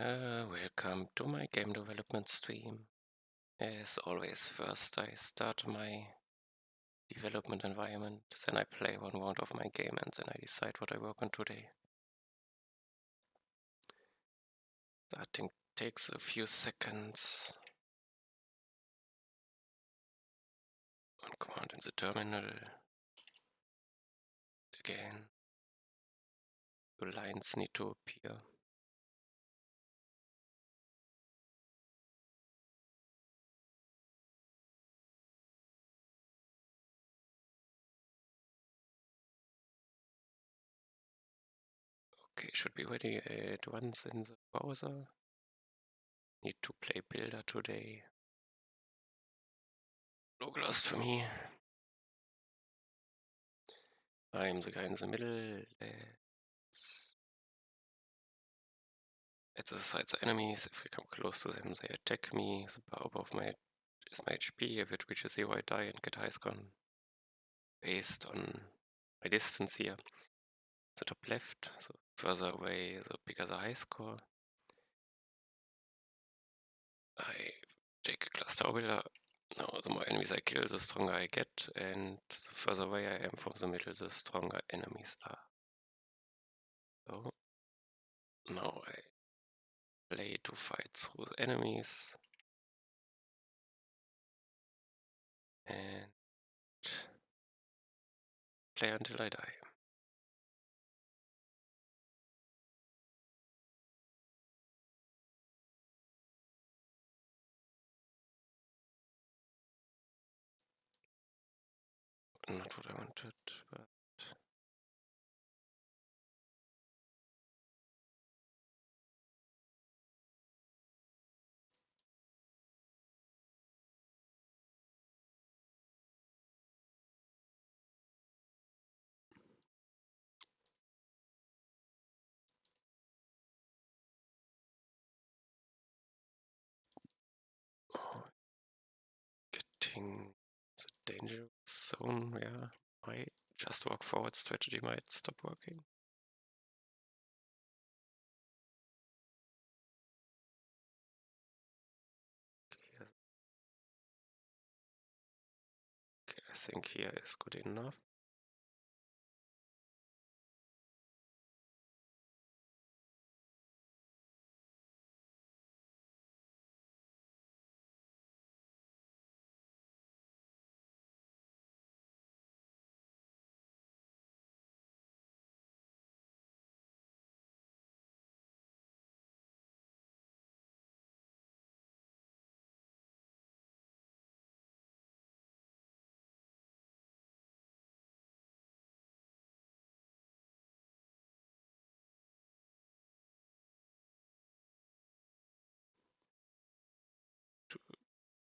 Welcome to my game development stream. As always, first I start my development environment, then I play one round of my game and then I decide what I work on today. Starting takes a few seconds. One command in the terminal. Again, the lines need to appear. Okay, should be ready at once in the browser. Need to play Builder today. Localhost for me. I'm the guy in the middle. Let's exercise the enemies. If I come close to them, they attack me. The bar above my is my HP. If it reaches 0, I die and get high score based on my distance here. The top left, so further away, the bigger the high score. I take a cluster builder. Now, the more enemies I kill, the stronger I get, and the further away I am from the middle, the stronger enemies are. So, now I play to fight through the enemies. And play until I die. Not what I wanted, but oh, getting the danger zone, yeah. My just walk forward strategy might stop working. Okay, I think here is good enough.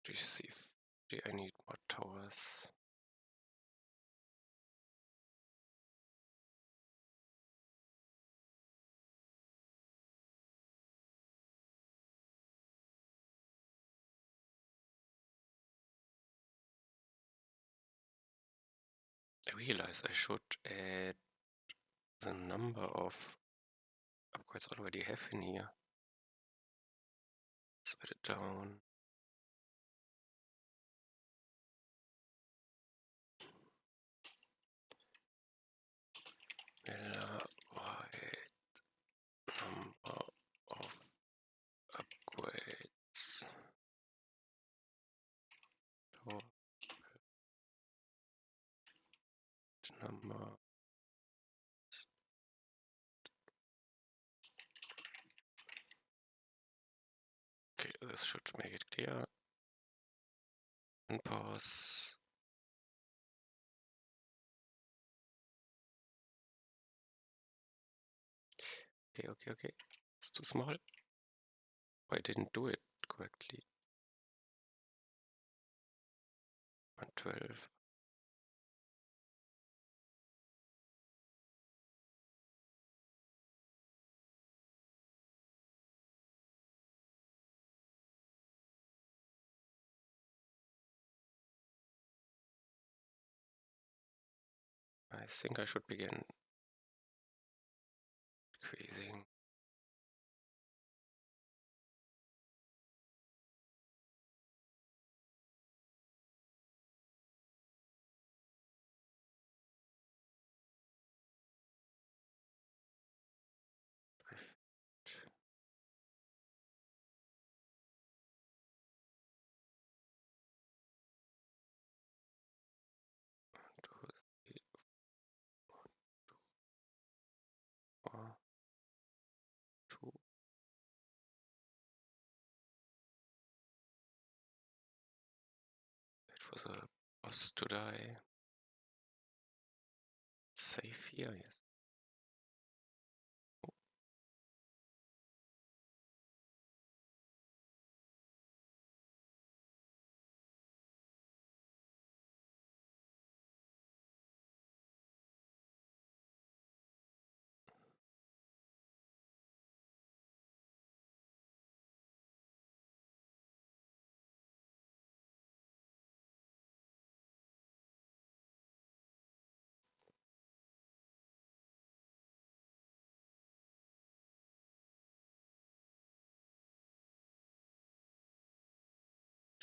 To receive, I need more towers. I realize I should add the number of upgrades I already have in here. Spread it down. Right number of upgrades. Number. Okay, this should make it clear. And pause. Okay. It's too small. I didn't do it correctly. 112. I think I should begin decreasing. for the boss to die. Safe here, yes.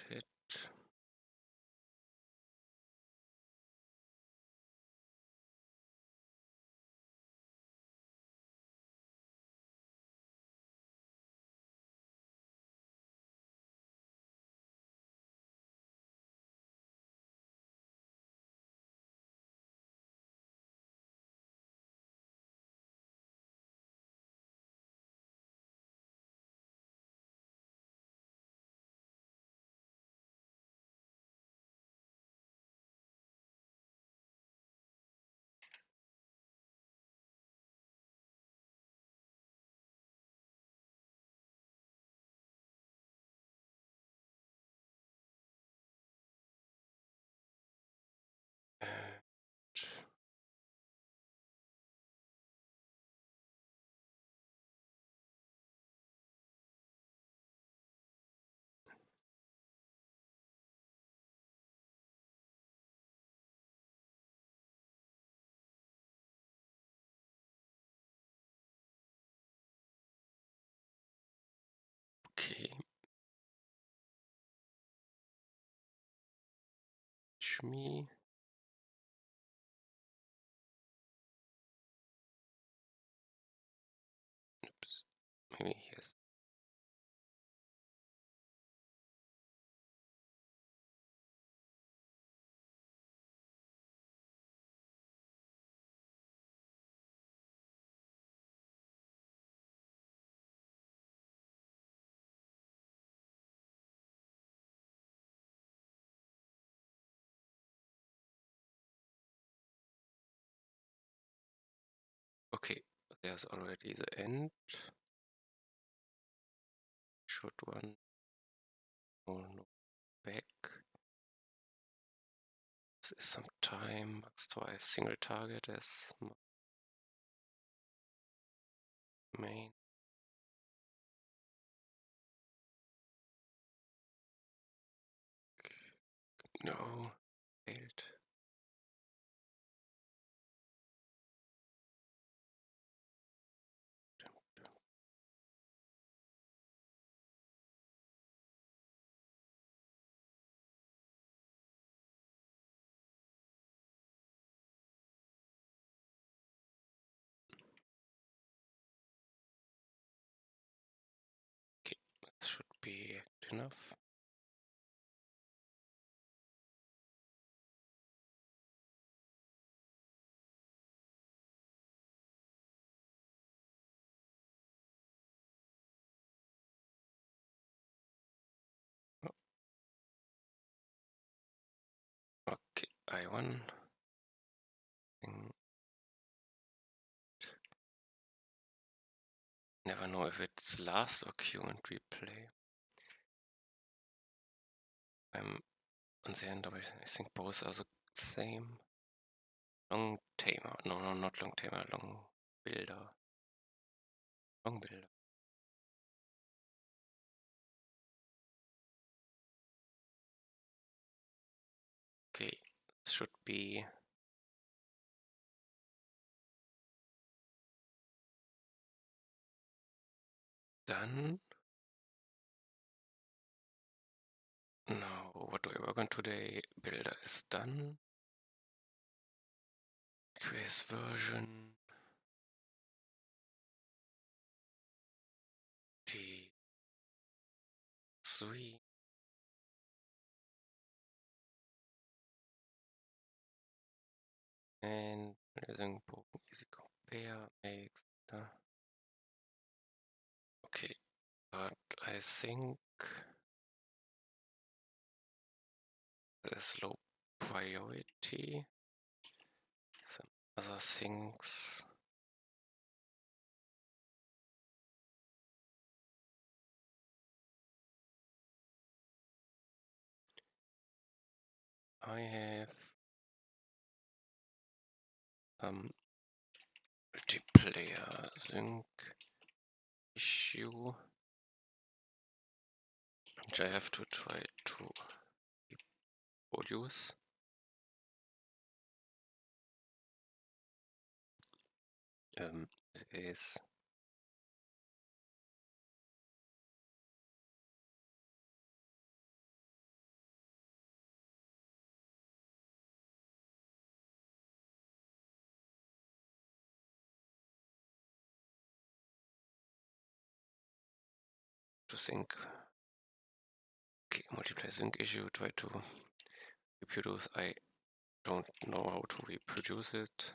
Hit. And okay. Shmi. Oops. Maybe yes. Okay, there's already the end. Should one no back. This is some time. Max 12 single target as main. No, failed. Okay, that should be enough. Okay, I won. Never know if it's last or Q and replay. I'm on the end, but I think both are the same. Long tamer. No, no, not long tamer. Long builder. Long builder. Okay, this should be done. Now, what do I work on today? Builder is done. Quiz version. T3. And using Bogen easy compare makes okay, but I think is low priority. Some other things. I have multiplayer sync issue, which I have to try to reproduce. Is to think. Okay, multiplayer sync issue, try to reproduce. I don't know how to reproduce it.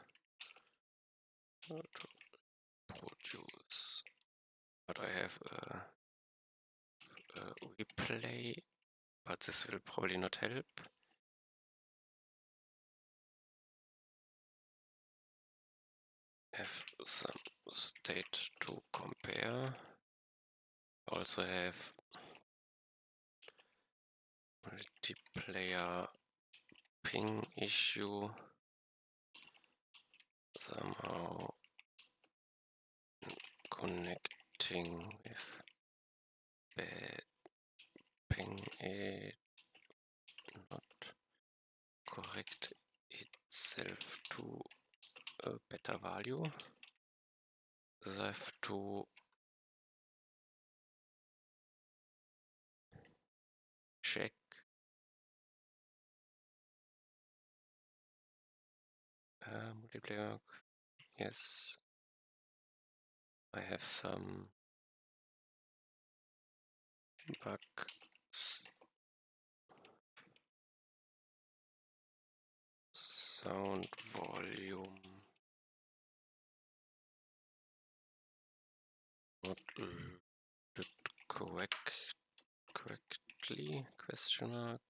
How to produce, but I have a replay, but this will probably not help. Have some state to compare. Also have multiplayer ping issue somehow connecting with bad ping it not correct itself to a better value. I have to check multiplayer. Yes, I have some bugs. Sound volume not loaded correctly? Question mark.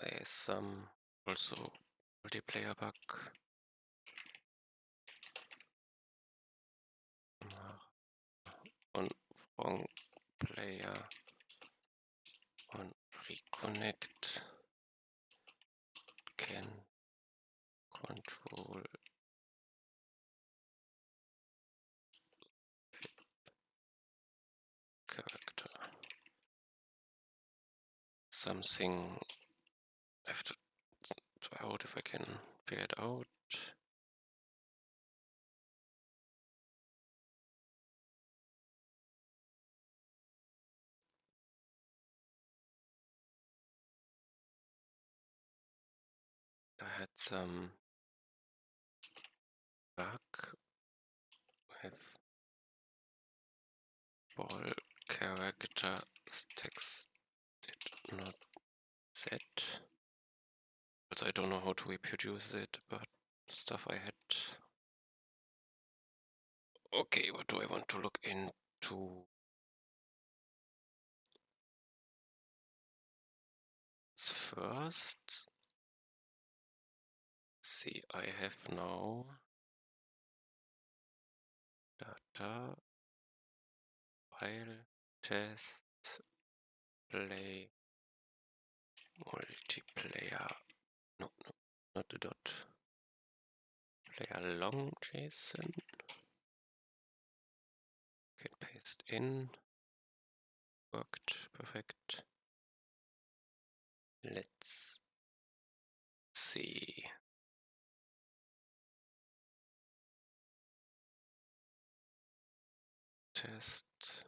There's some also multiplayer bug. On wrong player on reconnect can control character. Something I have to try out if I can figure it out. I had some bug with ball character text did not set. Also, I don't know how to reproduce it, but stuff I had. Okay, what do I want to look into? First, see, I have now data file test play multiplayer. No, not the dot. Player long JSON. Can paste in. Worked perfect. Let's see. Test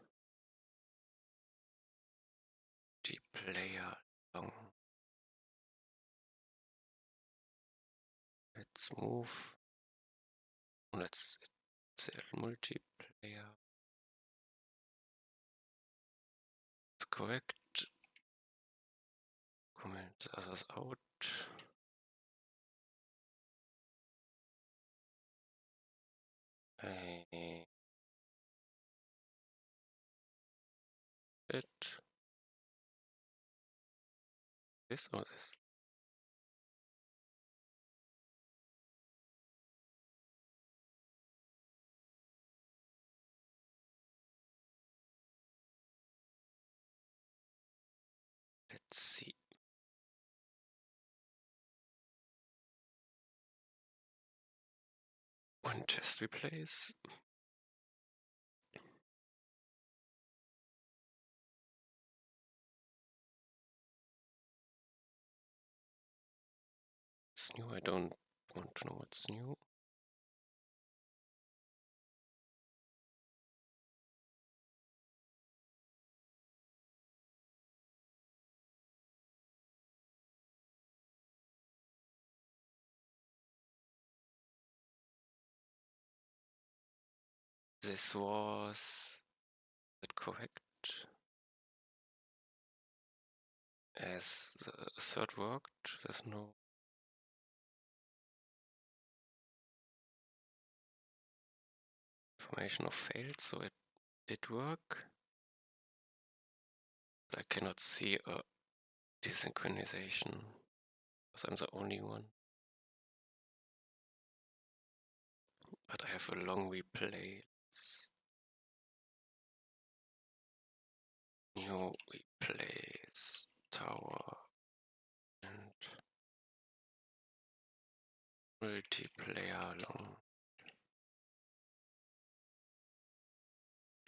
player long. Let's move. Let's say multiplayer. It's correct. Comment others out. it. This or this? Let's see. One test replace. It's new. I don't want to know what's new. This was that correct? As the third worked, there's no information of failed, so it did work. But I cannot see a desynchronization because I'm the only one. But I have a long replay. New replays tower and multiplayer long.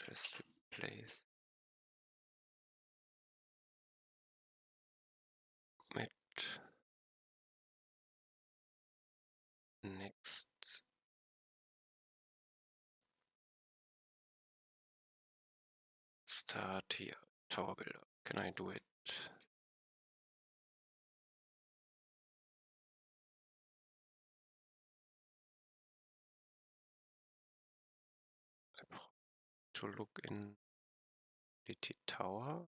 Just replace. Commit. Next. Start here. Tower builder. Can I do it? I have to look in DT tower.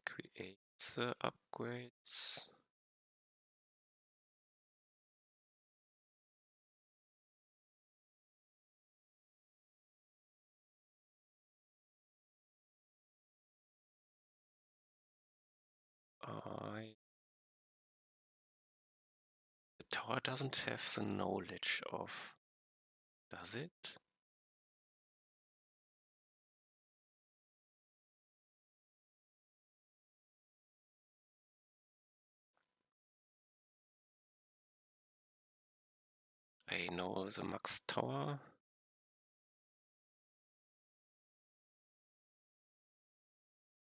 Create the upgrades. The tower doesn't have the knowledge of, does it? I know the max tower.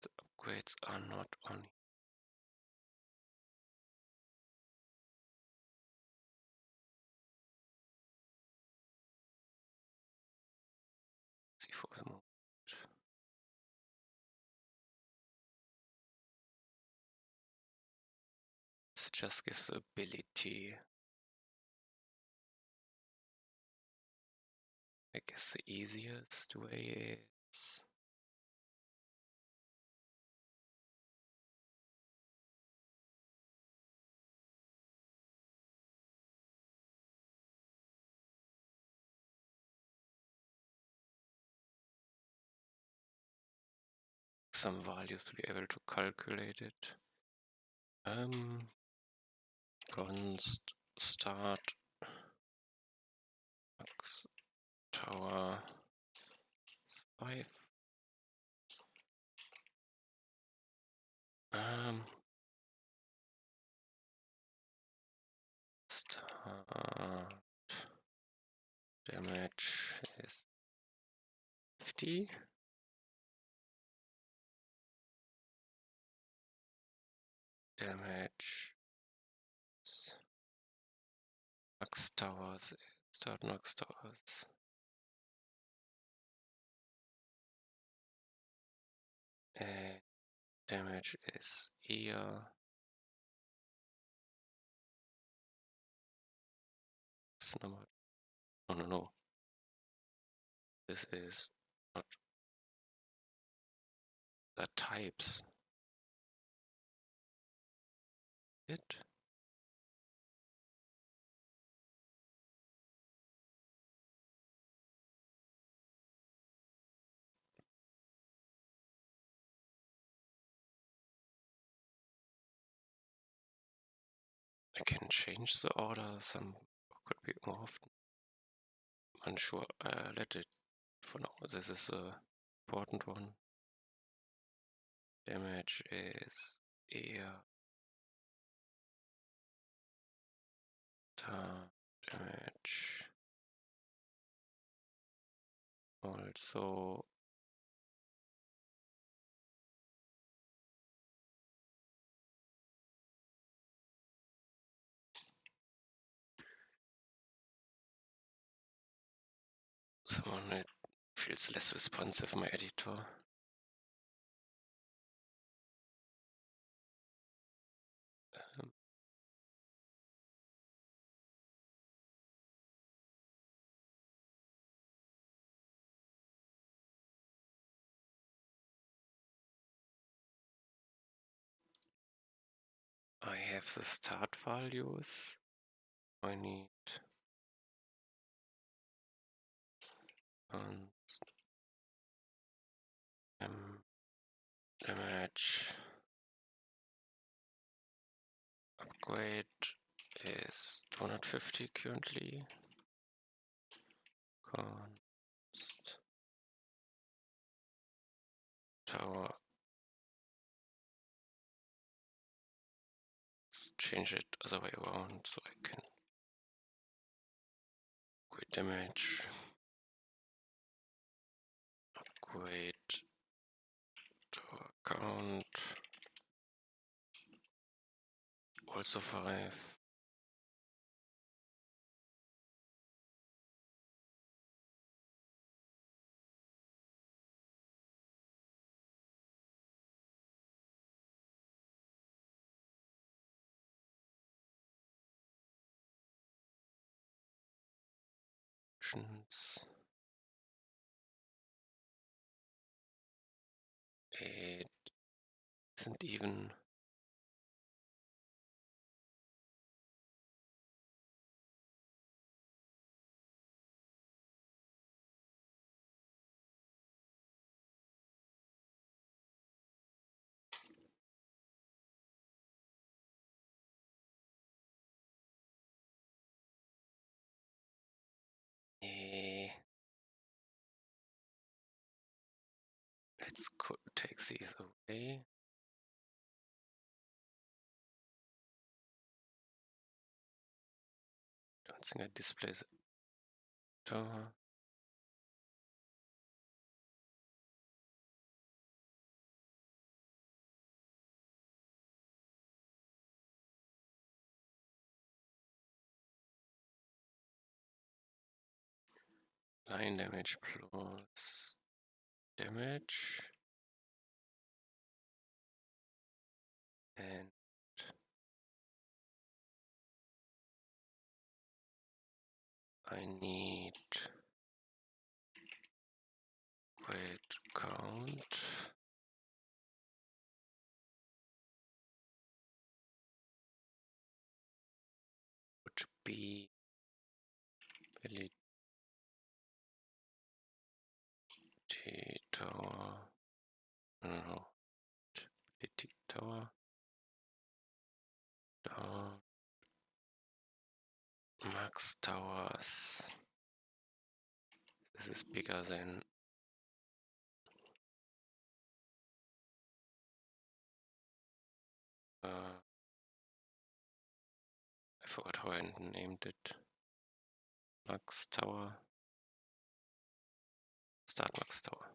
The upgrades are not on. See for the moment. This just gives the ability. I guess the easiest way is some values to be able to calculate it. Const start max tower 5. Start damage is 50. Damage max towers. Start max towers. Damage is here. This number. No. This is not the types. It. I can change the order some could be more often. Unsure. Let it for now. This is the important one. Damage is eher damage. Also someone that feels less responsive, my editor. I have the start values. I need damage upgrade is 250 currently. Const tower. Let's change it other way around so I can upgrade damage. Upgrade tower count. Also 5. It isn't even let's take these away. Don't think I display the tower. Line damage plus damage. And I need weight count. Would be ability tower. No. Ability tower. Max towers. This is bigger than I forgot how I named it. Max tower. Start max tower.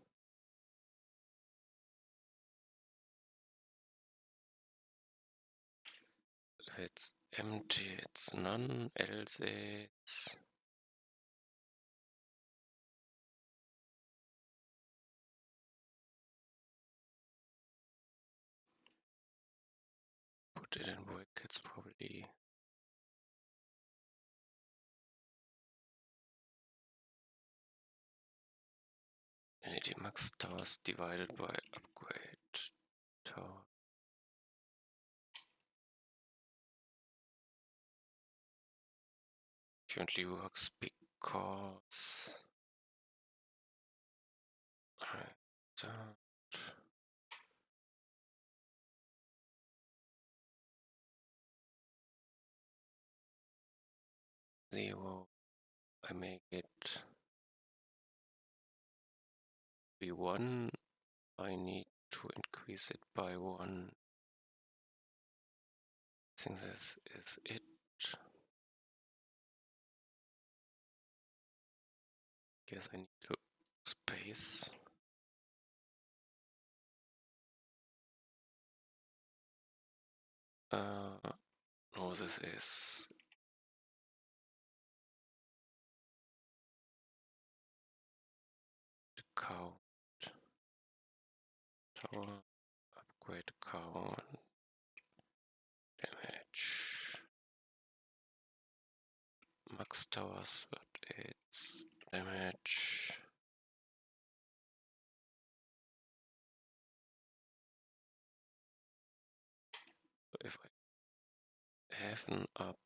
If it's empty, it's none, else it's put it in brackets probably. LED max towers divided by upgrade tower. Currently works because I don't 0. I make it be 1. I need to increase it by 1. I think this is it. Guess I need to space. No, this is the count. Tower, upgrade count, damage. Max towers, but it's damage. So if I have an up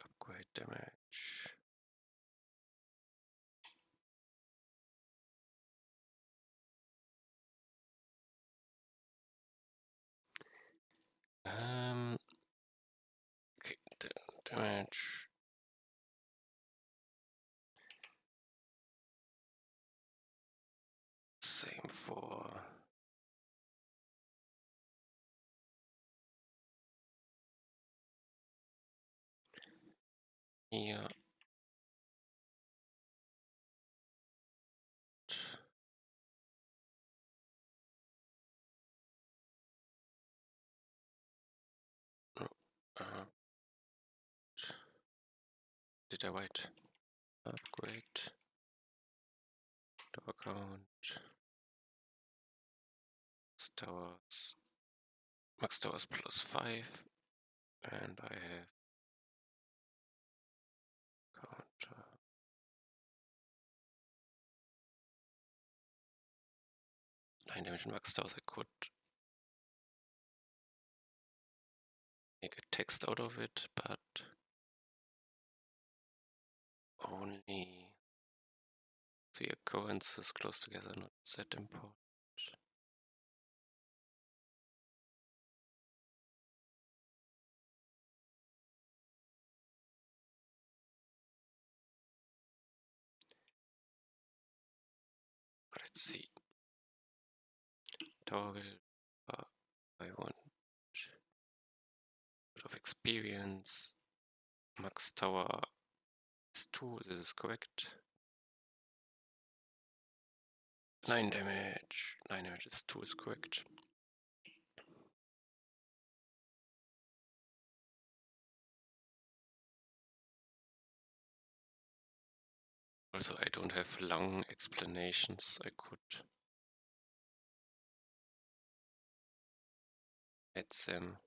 upgrade damage. Okay, damage. Same for here. No, did I write? Upgrade tower count. Towers. Max towers plus 5. And I have counter. 9 damage max towers. I could make a text out of it, but only 3 occurrences close together, not that important. Let's see. Tower will. I want a bit of experience. Max tower is 2. This is correct. 9 damage. 9 damage is 2 is correct. Also, I don't have long explanations. I could add them.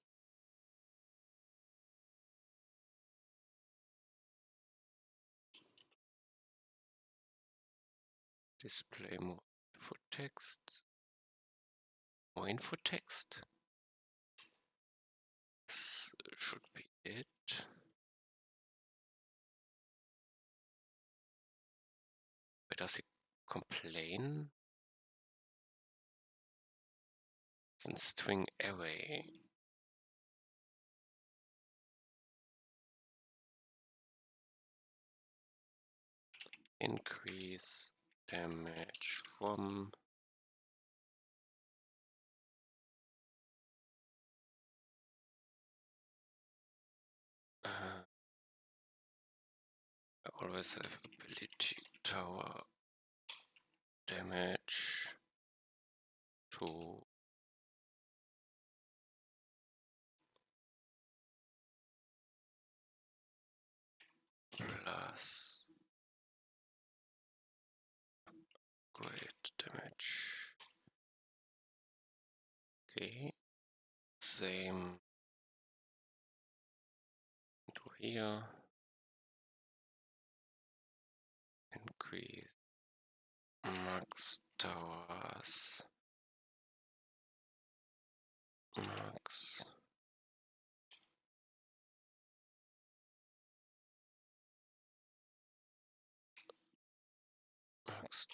Display more info text. More info text. This should be it. Why does he complain? It's string array. Increase damage from I always have ability tower damage to plus great damage. Okay, same to here. Increase max towers. Max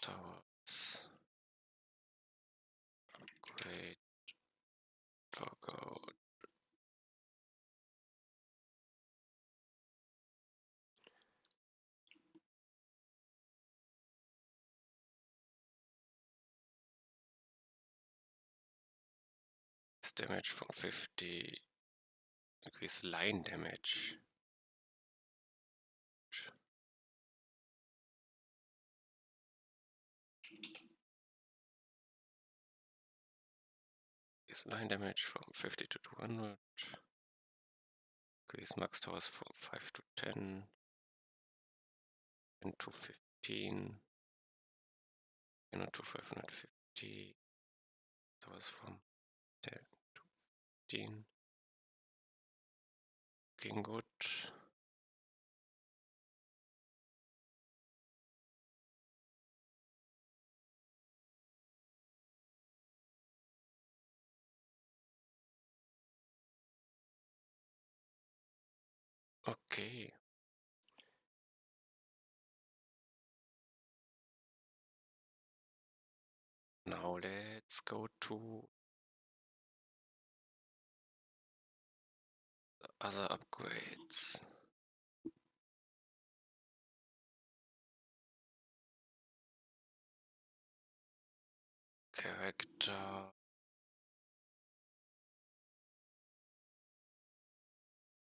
towers. Increase damage from 50. Increase line damage. Increase line damage from 50 to 200. Increase max towers from 5 to 10. 10 to 15. To 550. Towers from 10 to 15. Looking good. Okay. Now let's go to the other upgrades. Character.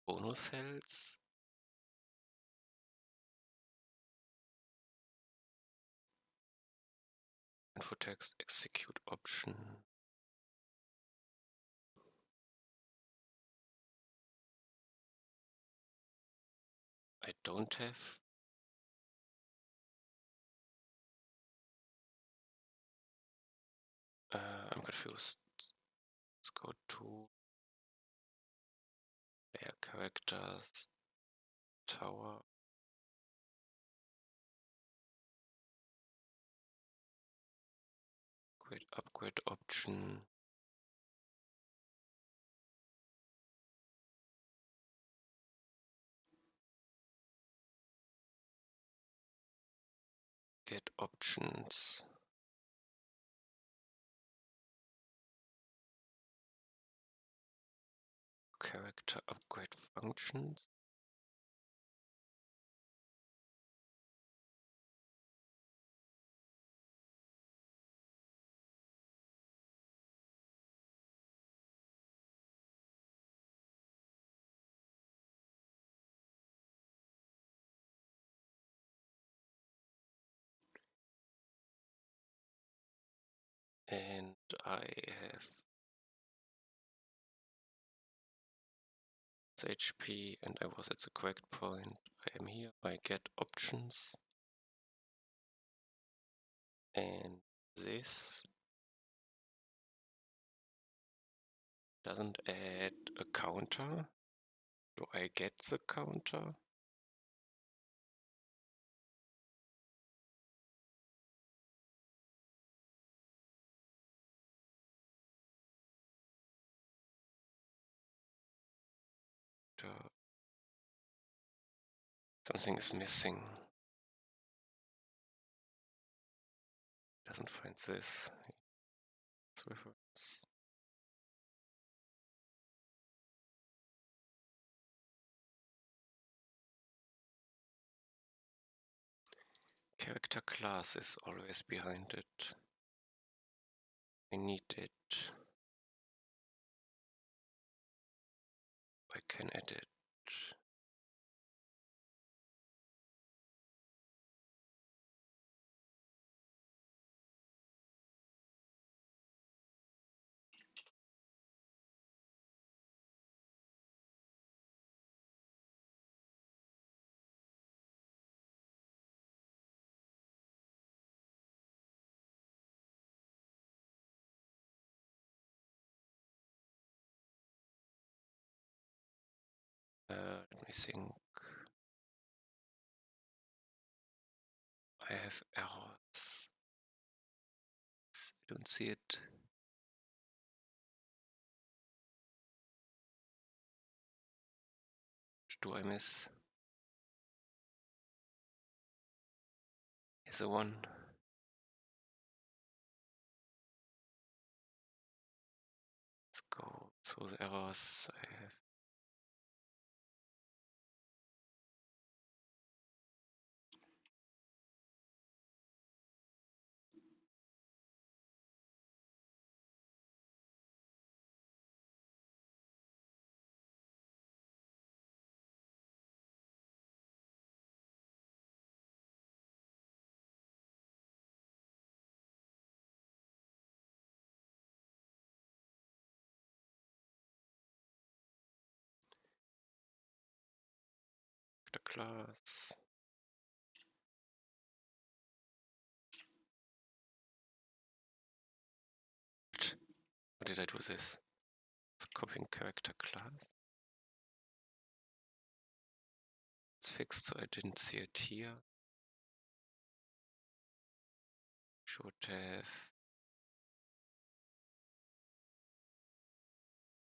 Bonus cells. Info text execute option. I don't have. I'm confused. Let's go to player characters, tower. Upgrade option. Get options. Character upgrade functions. And I have HP and I was at the correct point. I am here. I get options. And this doesn't add a counter. Do I get the counter? Something is missing. Doesn't find this. It's reference. Character class is always behind it. I need it. I can edit. Let me think. I have errors. I don't see it. What do I miss? Here's the one. Let's go through the errors I have. character class. What did I do this? Copying character class. It's fixed, so I didn't see it here. Should have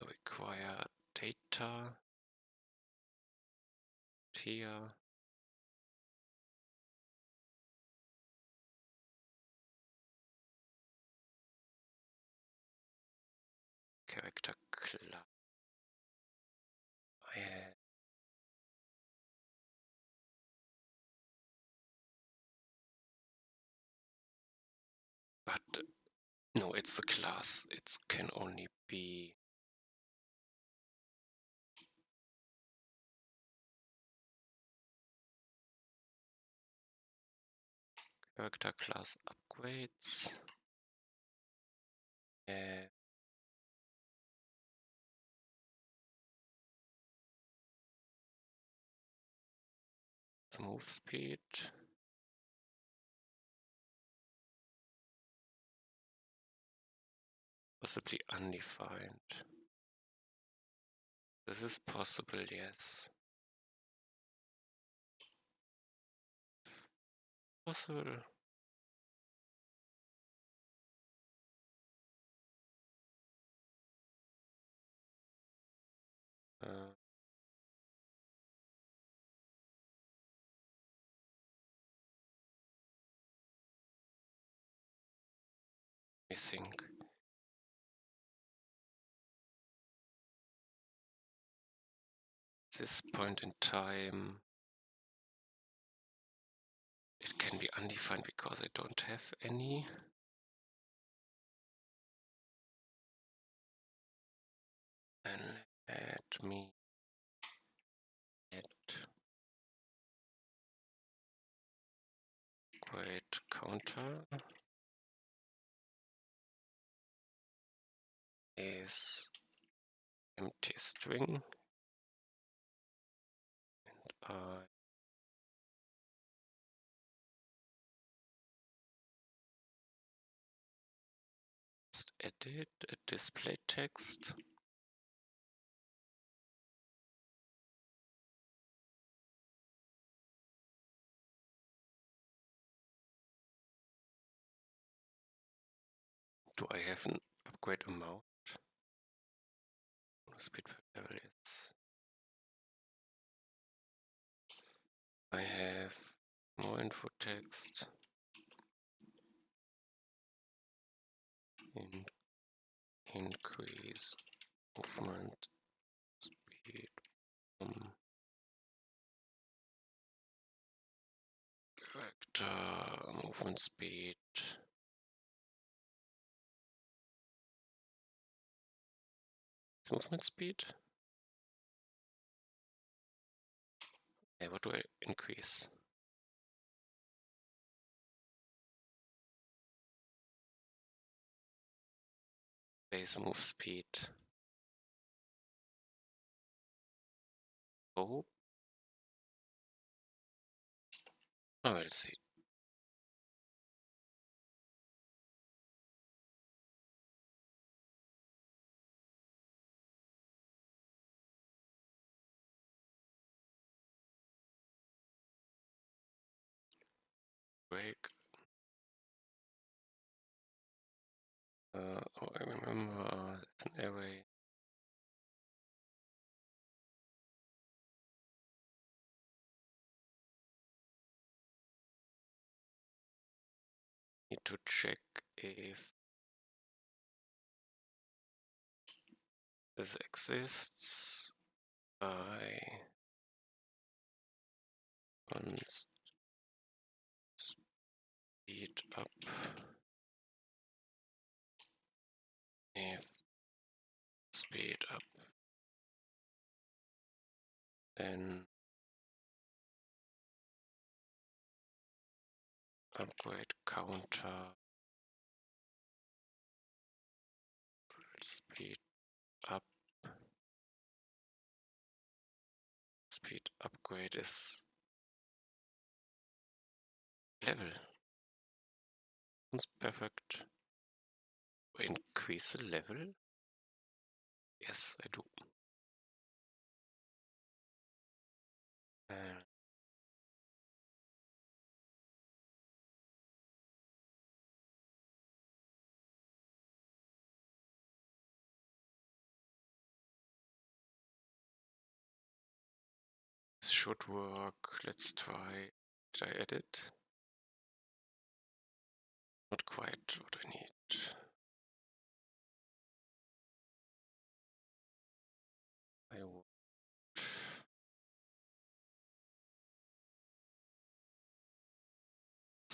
require data here. Character class. But no, it's a class. It can only be character class upgrades. The move speed. Possibly undefined. This is possible, yes. Possible. I think. At this point in time, it can be undefined because I don't have any. And let me add great counter is empty string, and I just edit a display text. Do I have an upgrade amount? Speed per level is. I have more info text. Increase movement speed from character movement speed. Movement speed? Hey, what do I increase? Base move speed. Oh. Oh, let's see. Break. Oh, I remember it's an array. Need to check if this exists. I once speed up if speed up, then upgrade counter speed up speed upgrade is level. It's perfect. Increase the level? Yes, I do. This should work. Let's try. Did I add it? Not quite what I need. I want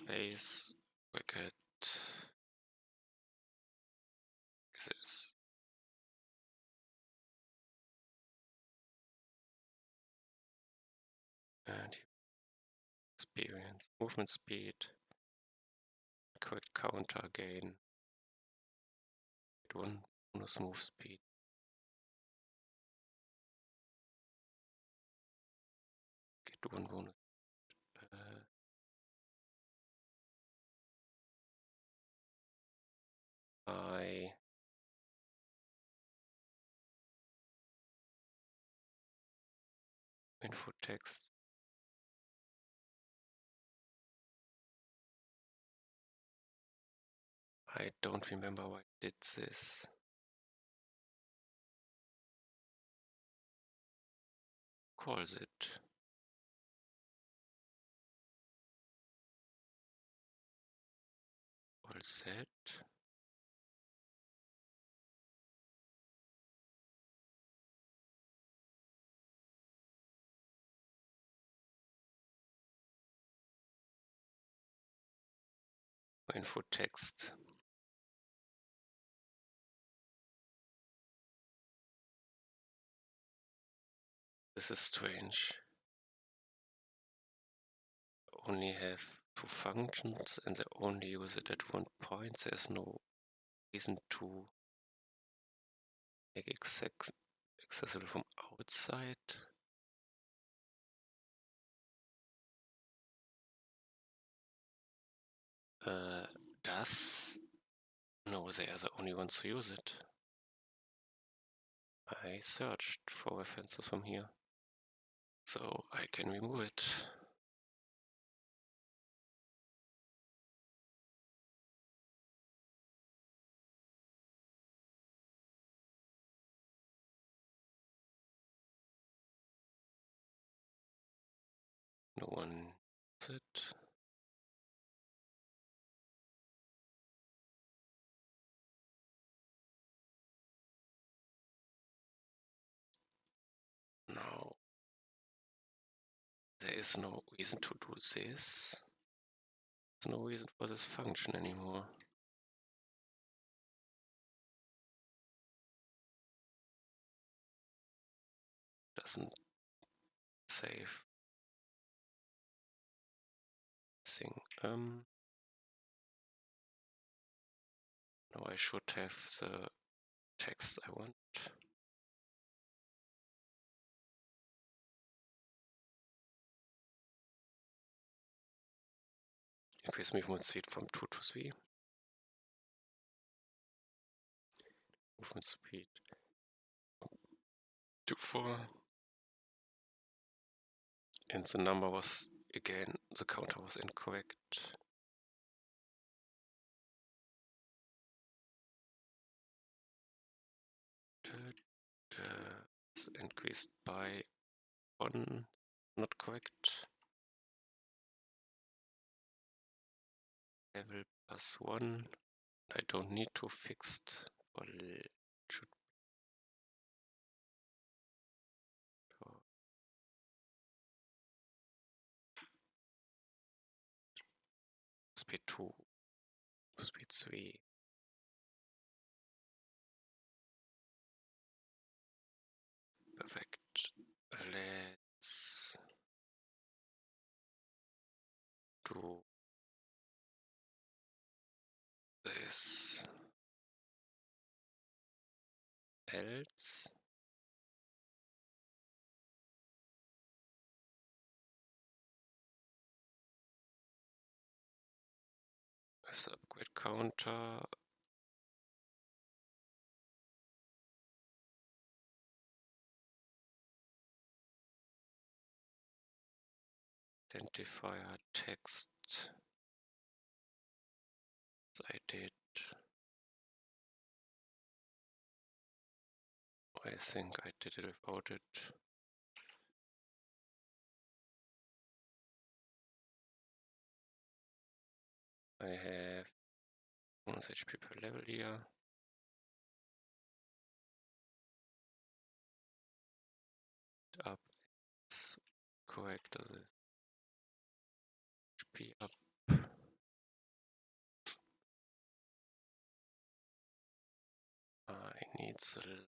place bracket this. And experience, movement speed, correct counter gain, get one bonus move speed, get one bonus. I info text. I don't remember why I did this. Calls it. All set. Info text. This is strange. Only have two functions and they only use it at one point. There's no reason to make accessible from outside. No, they are the only ones who use it. I searched for references from here, so I can remove it. No one uses it. Now, there is no reason to do this. There's no reason for this function anymore. Doesn't save thing. Now I should have the text I want. Increase movement speed from 2 to 3. Movement speed to 4. And the number was, again, the counter was incorrect. Increased by 1, not correct. Level plus 1. I don't need to fixed for should speed 2, speed 3. Perfect. Let's do this. Else have the upgrade counter. Identifier text. I did. I think I did it without it. I have bonus HP per level here. Up is correct. This is HP up. I need the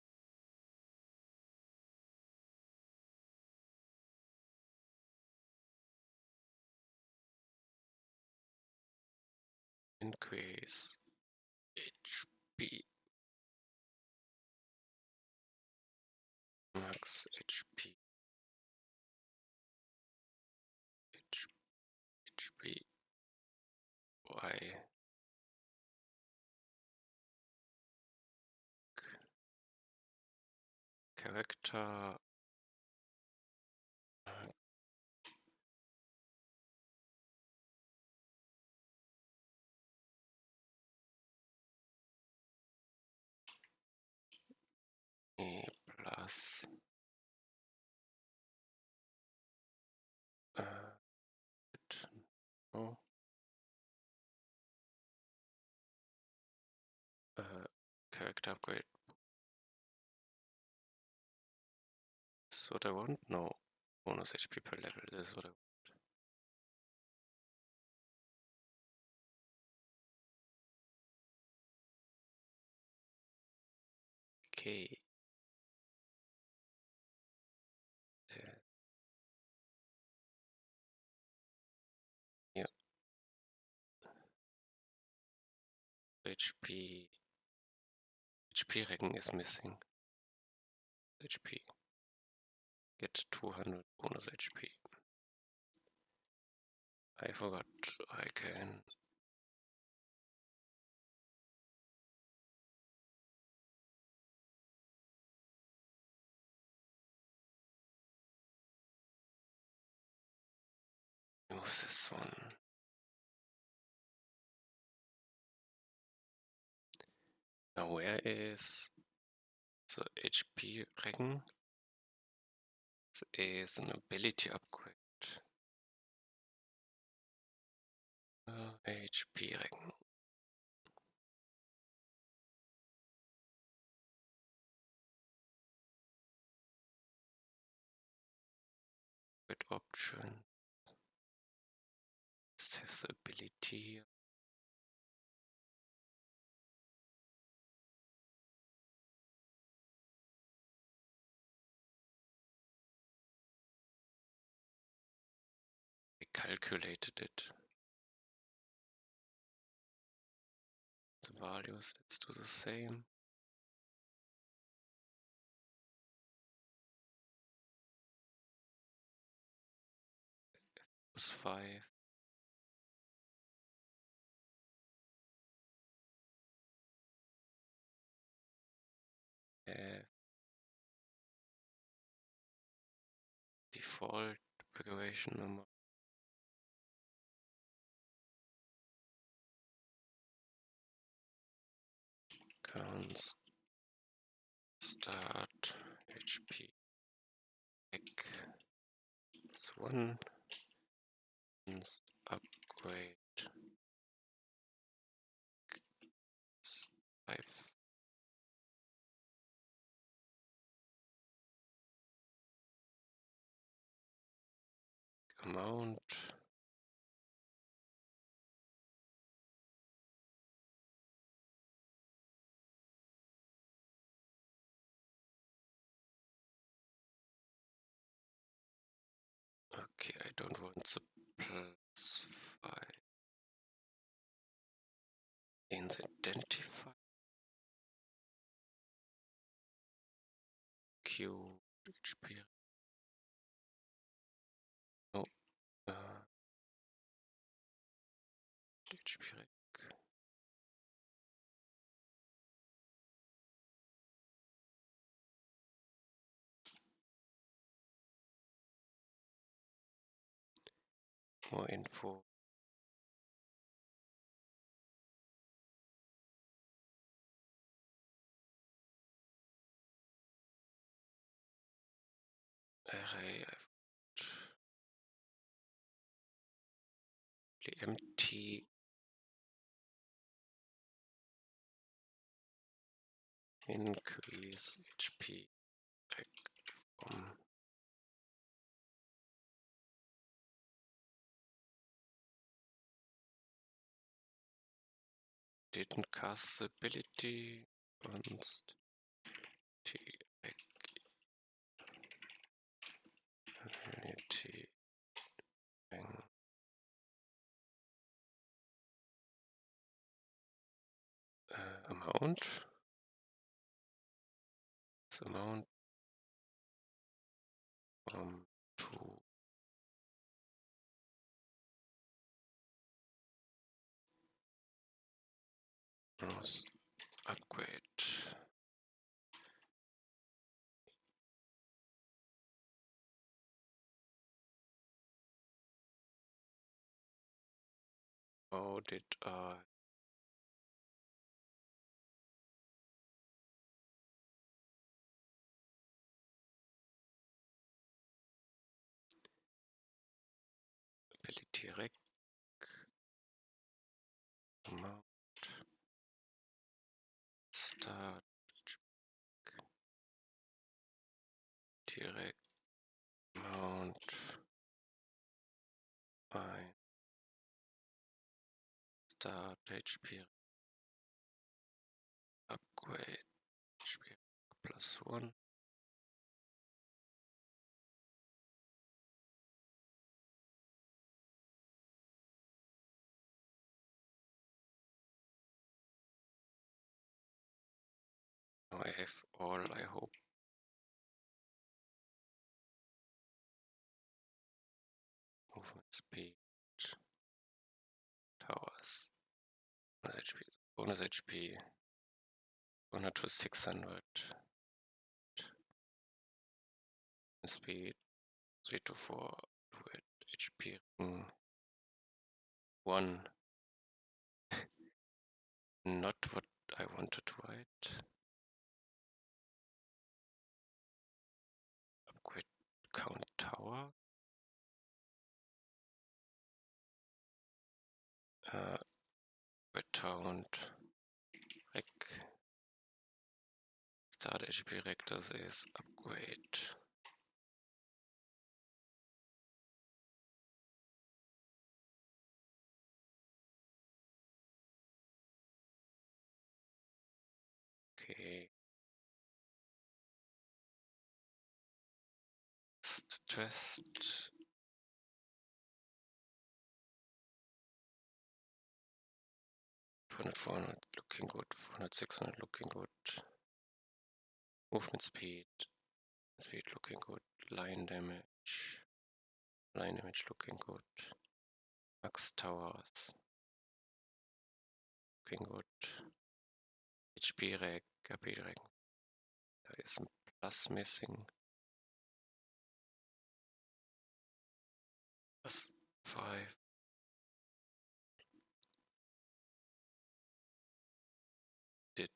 increase HP. Max HP. HP. Y. Character. E plus. No. Character upgrade. This is what I want? No. Bonus HP per level. This is what I want. Okay. Yeah. HP. HP ranking is missing. HP. Get 200 bonus HP. I forgot I can. Use this one. Now where is the HP ranking? This is an ability upgrade. HP ranking. With option. Let's have the ability. I calculated it. The values, let's do the same. Plus 5. Default configuration number. Const start HP back is 1. Upgrade 5. Amount. Okay, I don't want the plus 5 in the identify. Q HP. No. HP. More info. Array, empty. Increase HP from didn't cast the ability sonst ability amount amount to Bronze upgrade. How did I ability rec amount start direct amount I start HP upgrade HP +1 now I have all, I hope. Movement speed, towers, bonus HP 100 to 600, speed 3 to 4, HP 1. Not what I wanted to write. Upgrade count tower. Count rec. Start HP rec, das ist upgrade. Okay. Test. $400, 400 looking good, 400, 600 looking good. Movement speed looking good. Line damage looking good. Max towers looking good. HP rec, HP rec. Da ist ein Plus missing. Plus 5. Did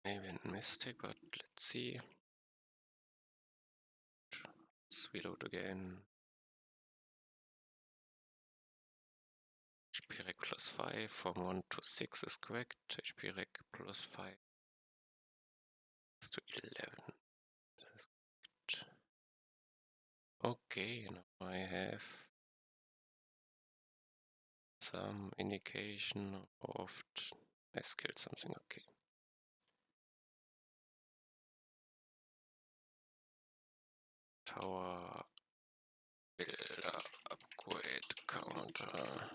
maybe a mistake, but let's see. Let's reload again. HP rec +5 from 1 to 6 is correct. HP rec +5 is to 11. This is correct. Okay, now I have some indication of I skilled something. Okay. Tower builder upgrade counter.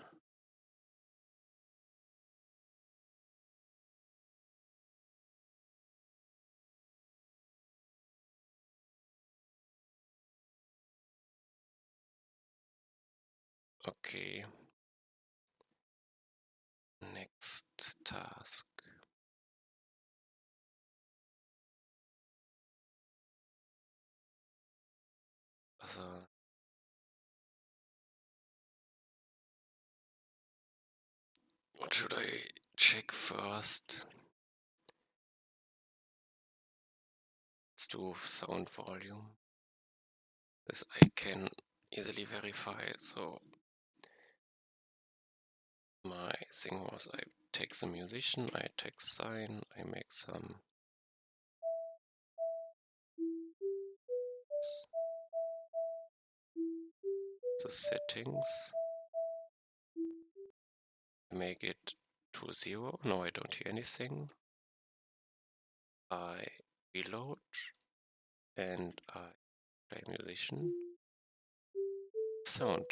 Okay. Next task. Also, what should I check first? Let's do sound volume. This I can easily verify. So my thing was I take the musician, I take sign, I make some the settings, make it to 0. No, I don't hear anything. I reload and I play musician sound.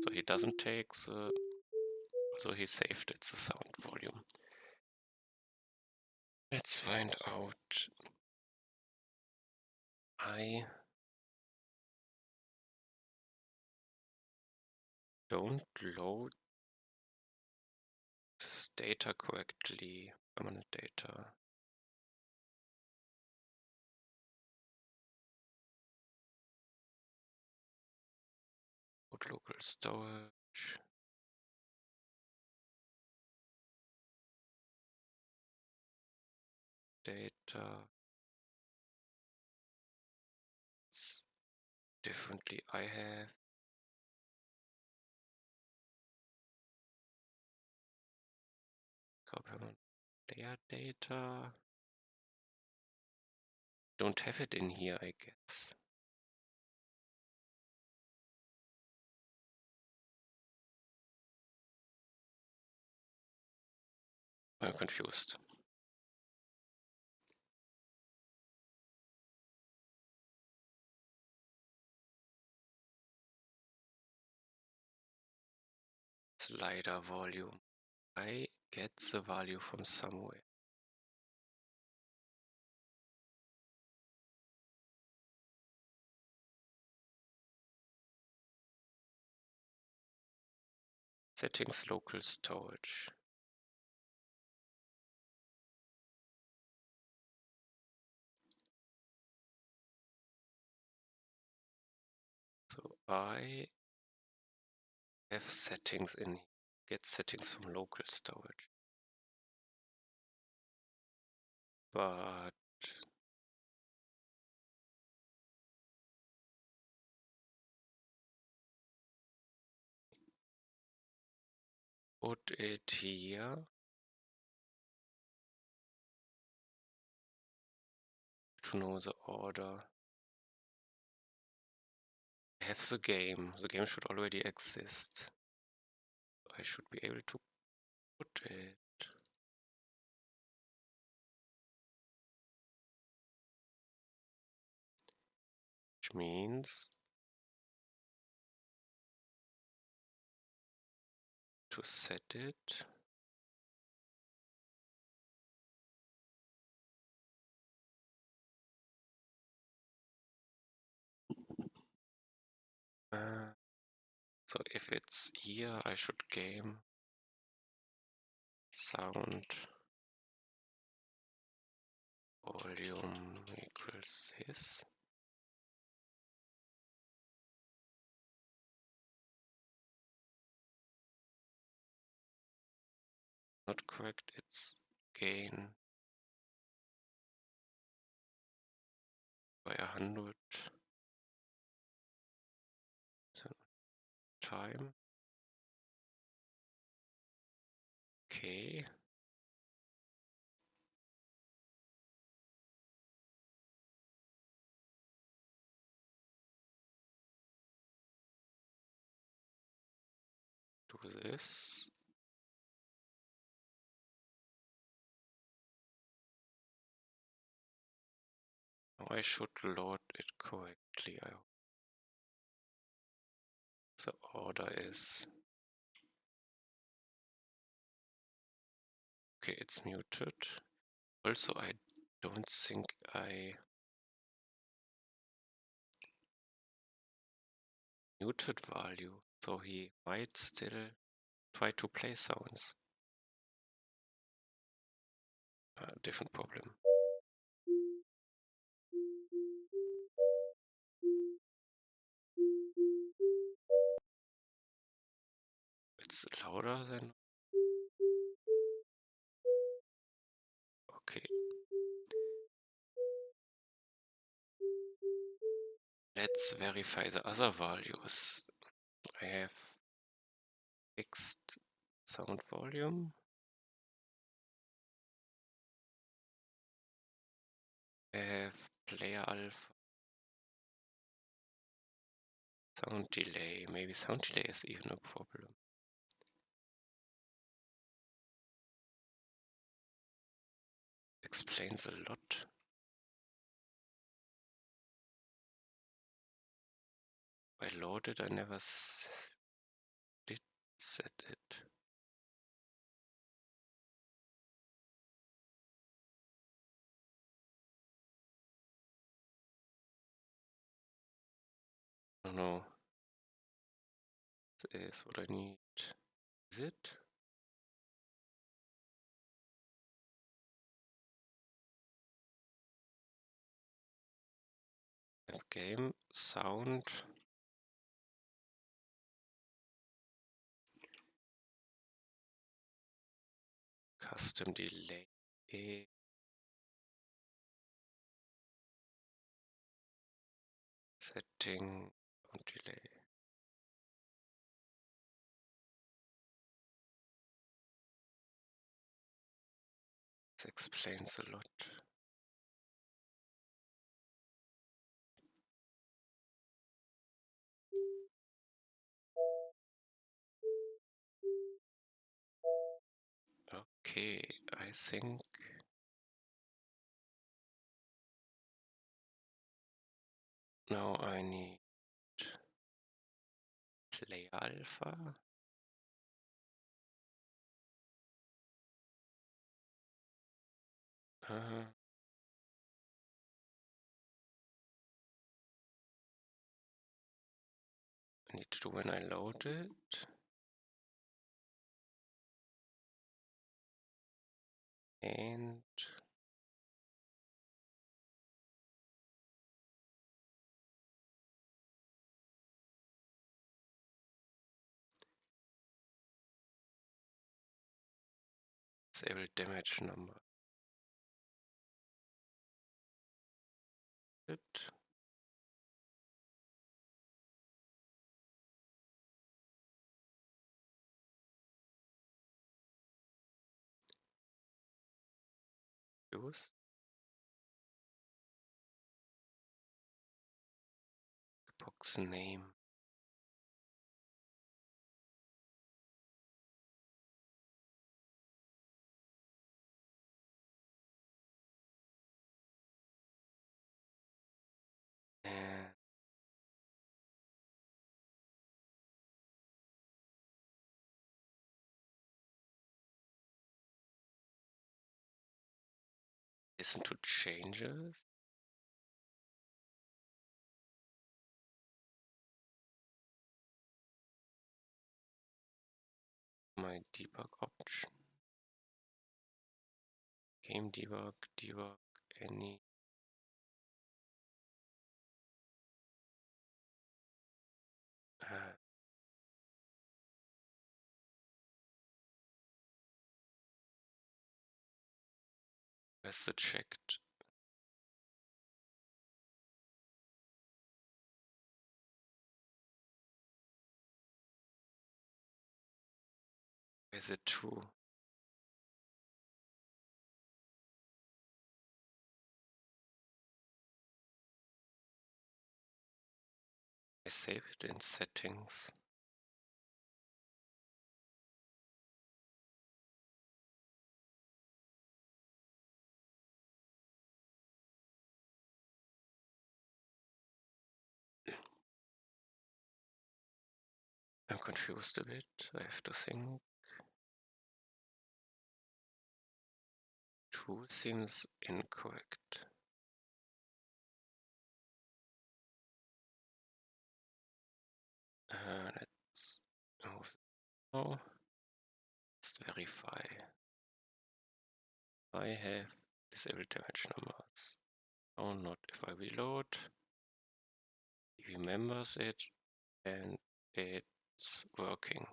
So he doesn't take the, so he saved it, the sound volume. Let's find out. I don't load this data correctly, permanent data. Put local storage. Data. It's differently I have. Copy their data. Don't have it in here, I guess. I'm confused. Slider volume. I get the value from somewhere. Settings local storage. So I have settings in, get settings from local storage. But put it here. To know the order. I have the game. The game should already exist. I should be able to put it. Which means to set it. So if it's here, I should game sound volume equals this. Not correct, it's gain by 100 time. Okay. Do this. Now I should load it correctly. The order is okay, it's muted. Also, I don't think I muted value, so he might still try to play sounds. A different problem. It's louder than. Okay. Let's verify the other values. I have fixed sound volume. I have player alpha. Sound delay. Maybe sound delay is even a problem. Explains a lot. I loaded, I never did set it. Oh no. This is what I need. Is it? Game, sound. Custom delay. Setting on delay. This explains a lot. Okay, I think now I need play alpha. I need to do when I load it. And disable damage number. It. Use. Box name. And listen to changes. My debug option. Game debug, any. Where's the checked? Is it true? I save it in settings. I'm confused a bit. I have to think. True seems incorrect. Let's move. Oh, let's verify. I have disabled damage numbers. Oh, not if I reload. He remembers it and it's working.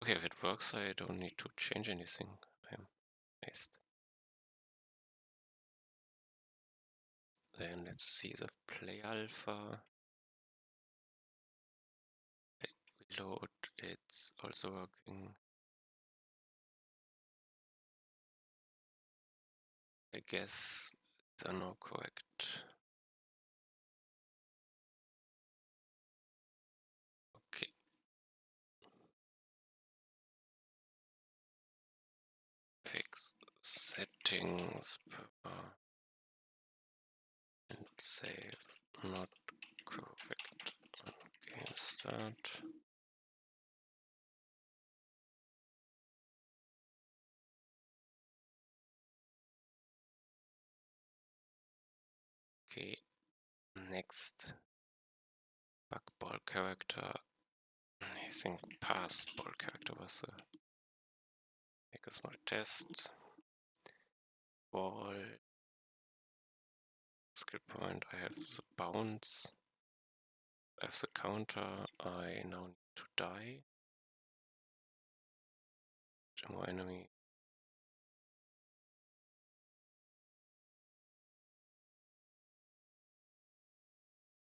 Okay, if it works, I don't need to change anything. I'm amazed. Then let's see the play alpha. Reload, it's also working. I guess these are now correct. Okay. Fix settings and save not correct on game start. Okay, next bug ball character. I think past ball character was a make a small test. Ball skill point. I have the bounce. I have the counter. I now need to die. Demo enemy.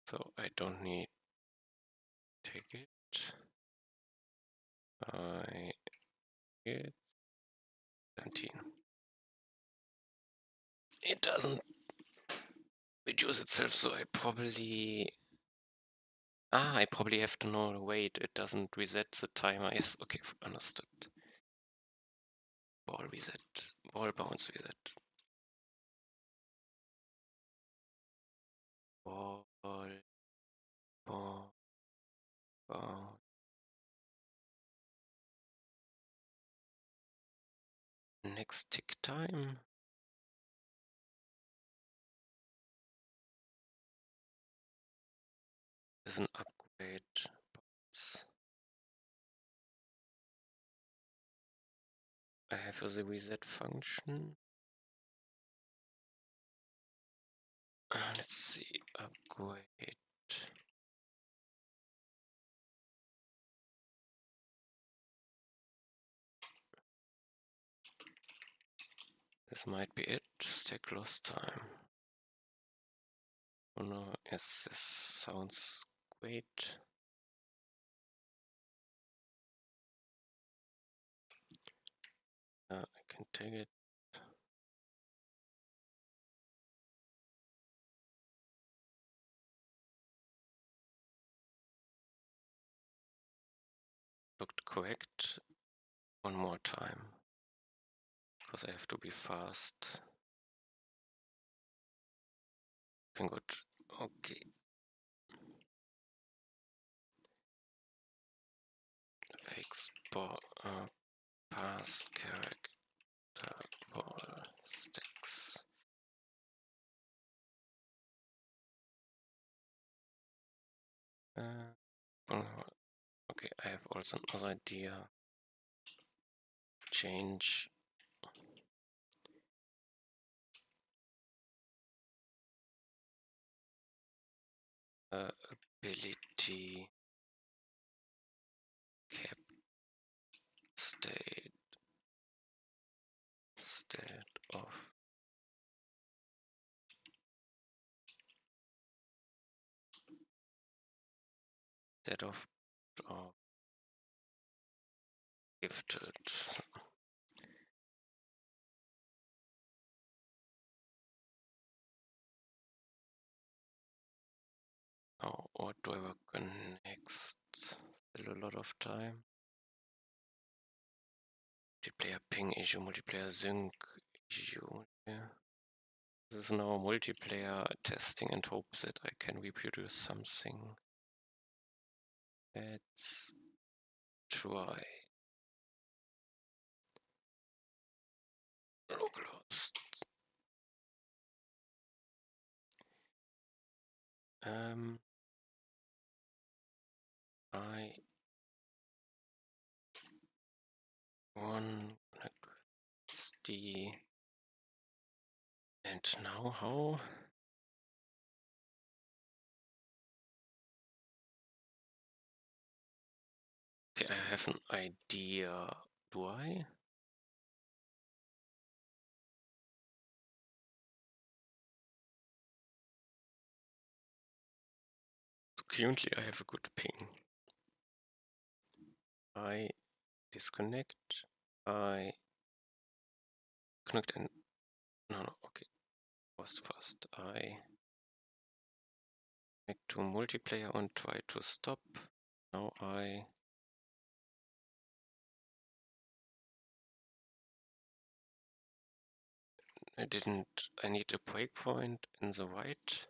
So I don't need take it. I get 17. It doesn't reduce itself, so I probably I probably have to know. Wait, it doesn't reset the timer. Yes, okay, understood. Ball reset. Ball bounce reset. Ball. Ball. Ball. Next tick time. Is an upgrade. Bounce. I have the reset function. Let's see. Upgrade. This might be it. Stack lost time. Oh no, yes, this sounds great. I can take it. Looked correct. One more time. Because I have to be fast. Looking good. Okay. Fix ball, pass character ball sticks. Okay, I have also another idea. Change ability cap state of of gifted. Now, what do I work on next? Still a lot of time. Multiplayer ping issue, multiplayer sync issue. Yeah. This is now multiplayer testing and hope that I can reproduce something. Let's try. Log lost. I one connect with SD. And now how? Okay, I have an idea. Do I? Currently I have a good ping. I disconnect. I connect and no, okay. Was too fast. I connect to multiplayer and try to stop. Now I need a breakpoint in the right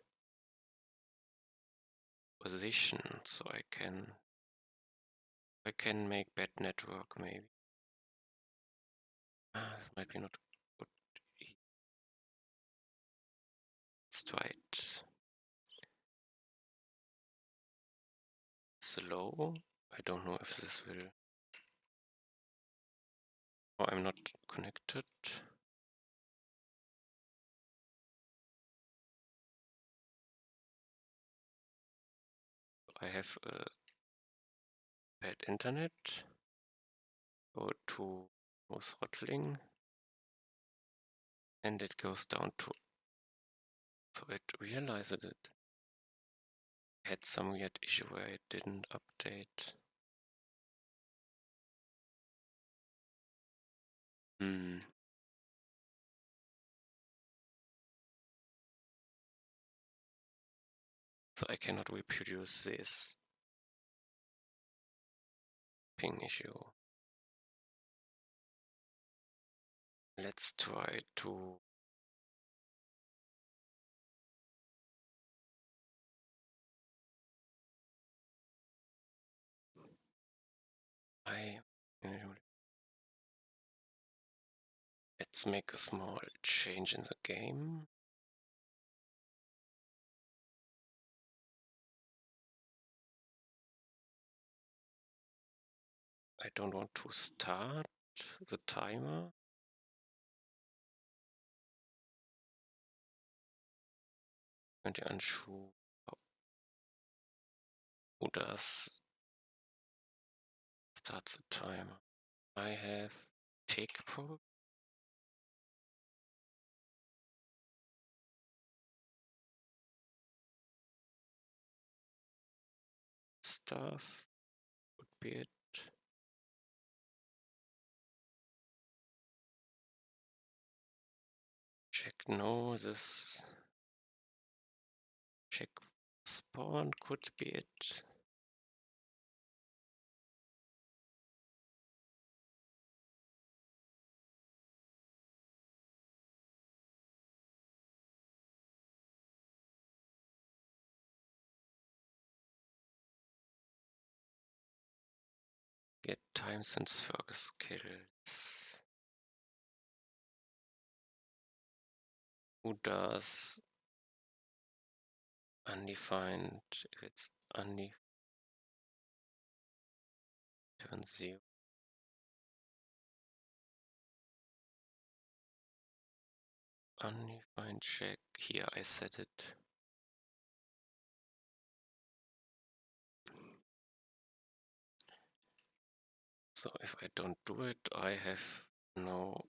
position so I can make bad network maybe. This might be not good. Let's try it. Slow. I don't know if this will. Oh, I'm not connected. I have a bad internet. Go to throttling. And it goes down to. So it realized it had some weird issue where it didn't update. So I cannot reproduce this ping issue. Let's try to let's make a small change in the game. I don't want to start the timer. And unsure who does start the timer. I have tick probably. Stuff would be it. Check no, this check spawn could be it. Get time since first kills. Who does undefined? If it's undefined, turn 0. Undefined check. Here I set it. So if I don't do it, I have no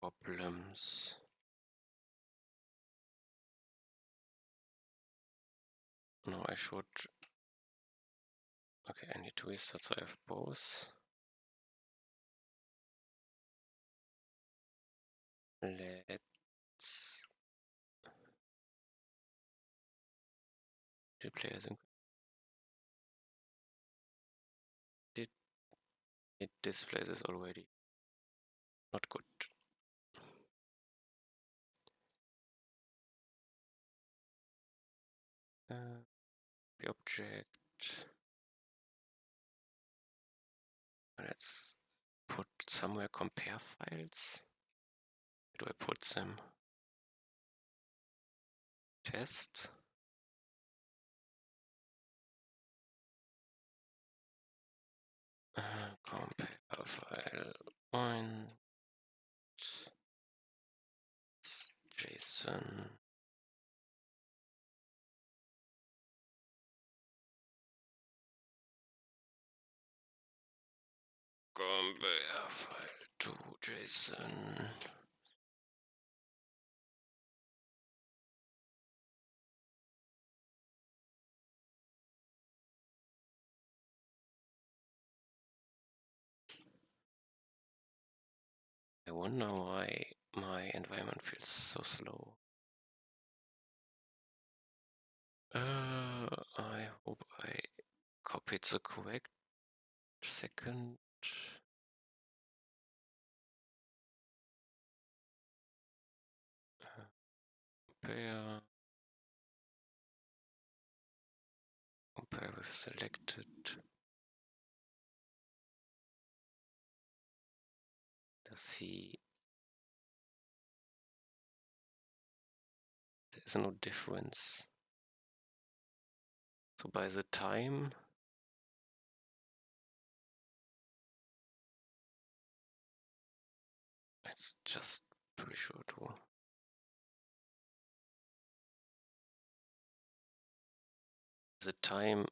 problems. No, I should. Okay, I need to restart, so I have both. Let's play as did it display this already? Not good. The object. Let's put somewhere compare files. Where do I put them? Test. compare file point JSON. Compare file to JSON. I wonder why my environment feels so slow. I hope I copied the correct second. Compare. Compare with selected. Let's see. There's no difference. So by the time it's just pretty sure to. The time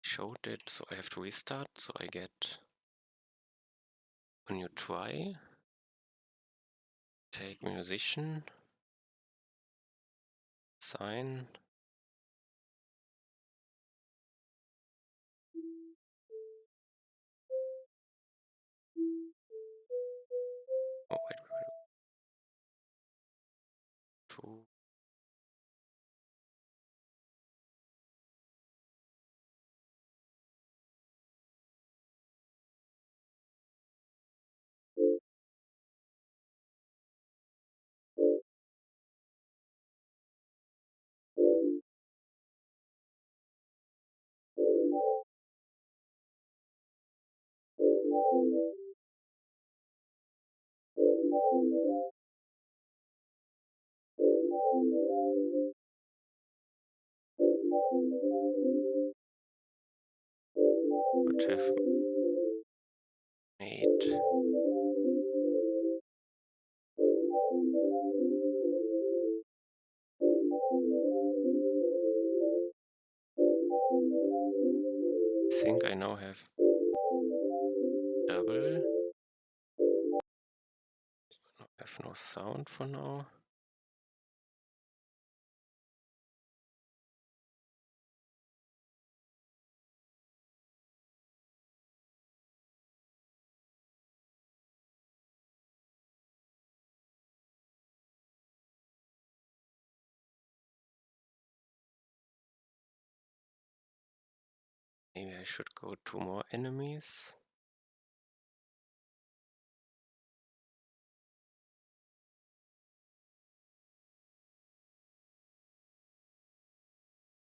showed it, so I have to restart, so I get a new try. Take musician. Sign. Oh, wait. True. Could have made. I think I now have double. I have no sound for now. Maybe I should go to more enemies.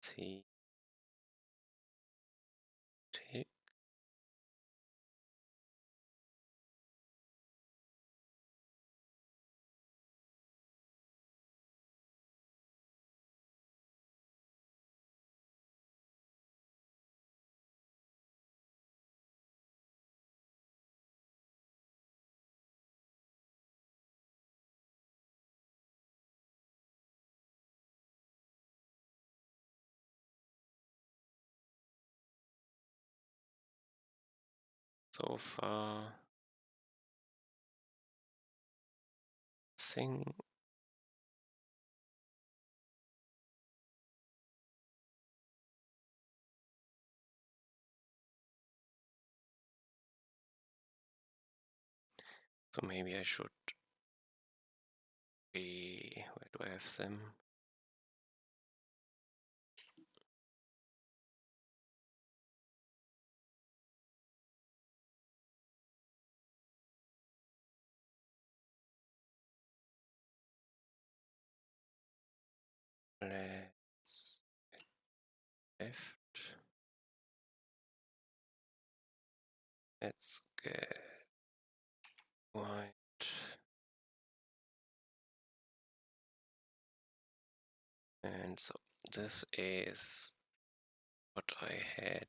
See. Take. So far, thing. So maybe I should be. Where do I have them? Let's left. Let's get white. And so this is what I had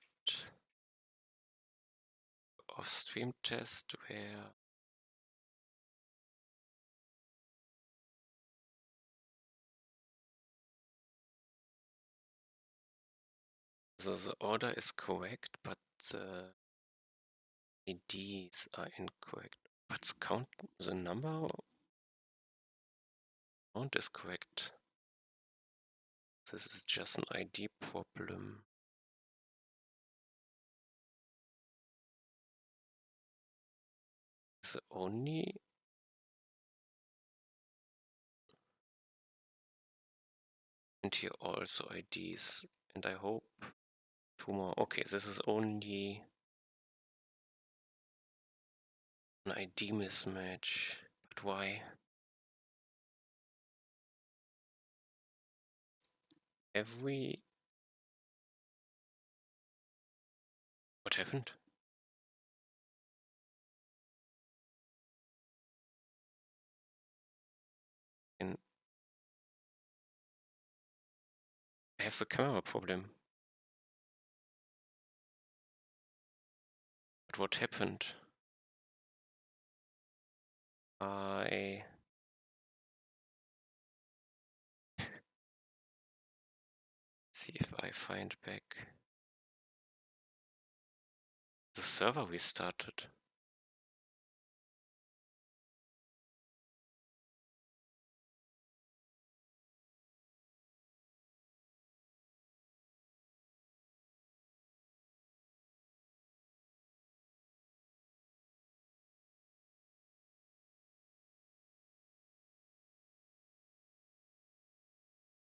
off-stream test where the order is correct, but the IDs are incorrect. But the number count is correct. This is just an ID problem. The only and here also IDs, and I hope two more. Okay, this is only an ID mismatch, but why? What happened? And I have the camera problem. But what happened? I see if I find back the server restarted.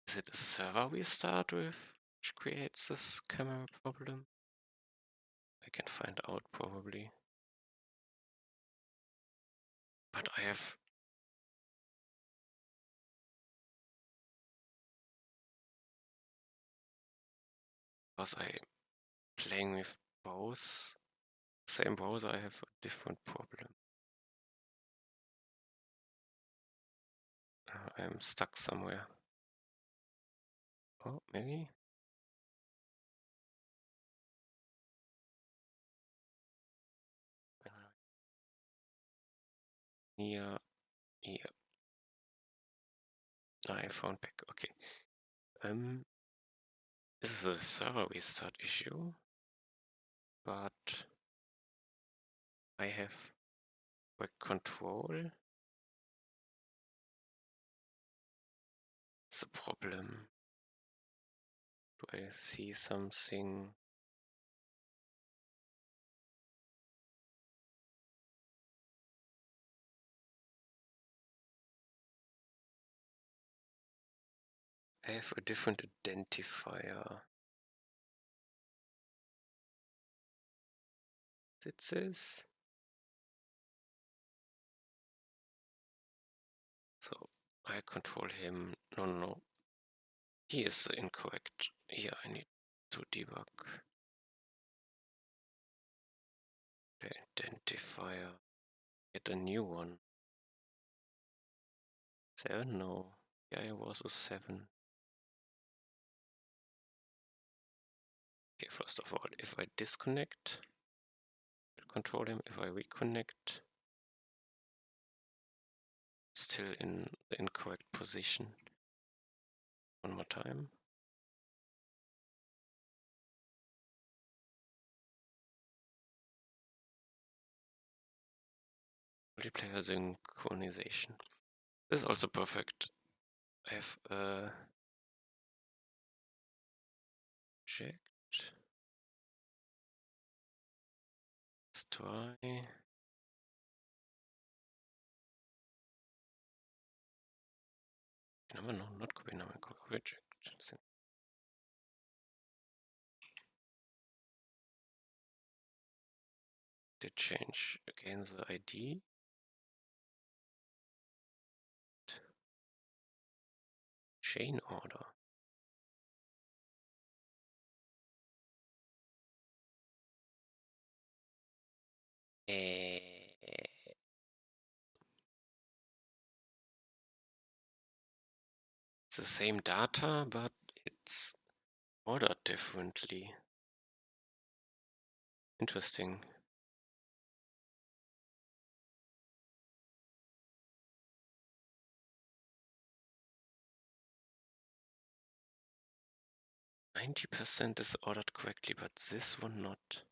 Is it a server restart which creates this camera problem? I can find out probably. But I have because I playing with both same browser, I have a different problem. I'm stuck somewhere. Oh, maybe? Yeah, yeah. I found back. Okay. This is a server restart issue, but I have back control. It's a problem. Do I see something? I have a different identifier. It says. So I control him. No. He is incorrect. Here I need to debug the identifier. Get a new one. 7? No. Yeah, it was a 7. Okay, first of all, if I disconnect, control him. If I reconnect, still in the incorrect position. One more time. Multiplayer synchronization. This is also perfect. I have checked. Let's try. Number, no, not copy number, reject. Did change again the ID. Chain order. It's the same data, but it's ordered differently. Interesting. %90 is ordered correctly, but this one not.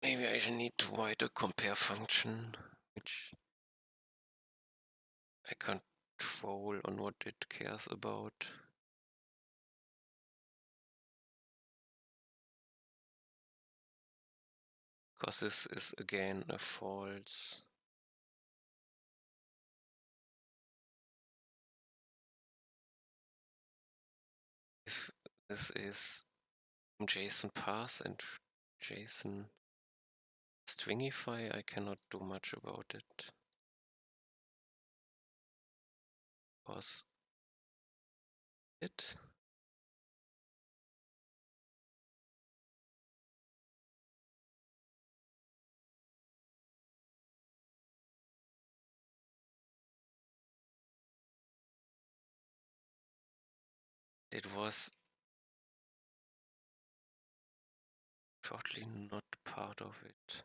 Maybe I should need to write a compare function, which I control on what it cares about. Because this is again a false. If this is JSON path and JSON stringify, I cannot do much about it. Was it? It was shortly not part of it.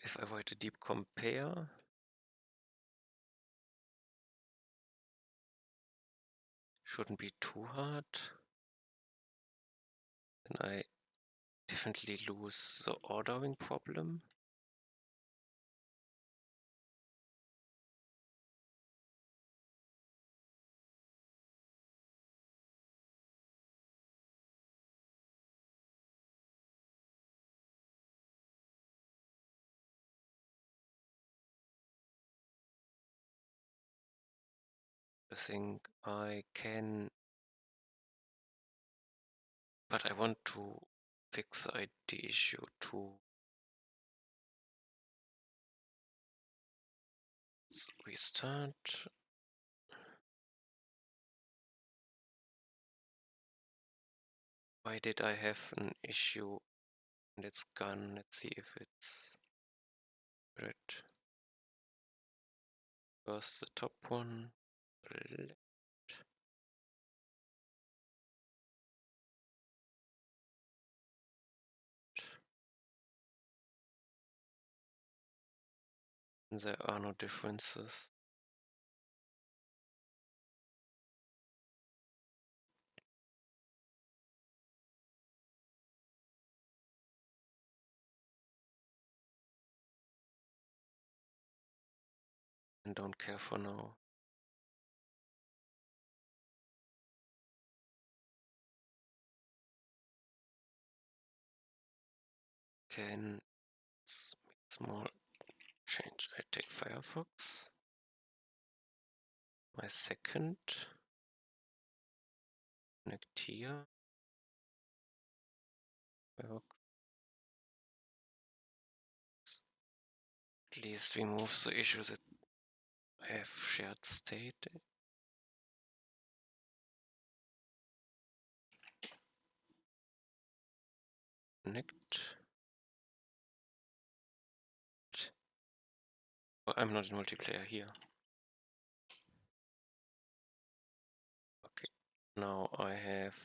If I write a deep compare, shouldn't be too hard. Then I definitely lose the ordering problem. I think I can, but I want to fix the ID issue too. Let's restart. Why did I have an issue and it's gone? Let's see if it's red. First the top one, left. There are no differences. And don't care for now. Can small change. I take Firefox. My second. Connect here. Firefox. At least remove the issue that I have shared state. Connect. Oh, I'm not in multiplayer here. Okay, now I have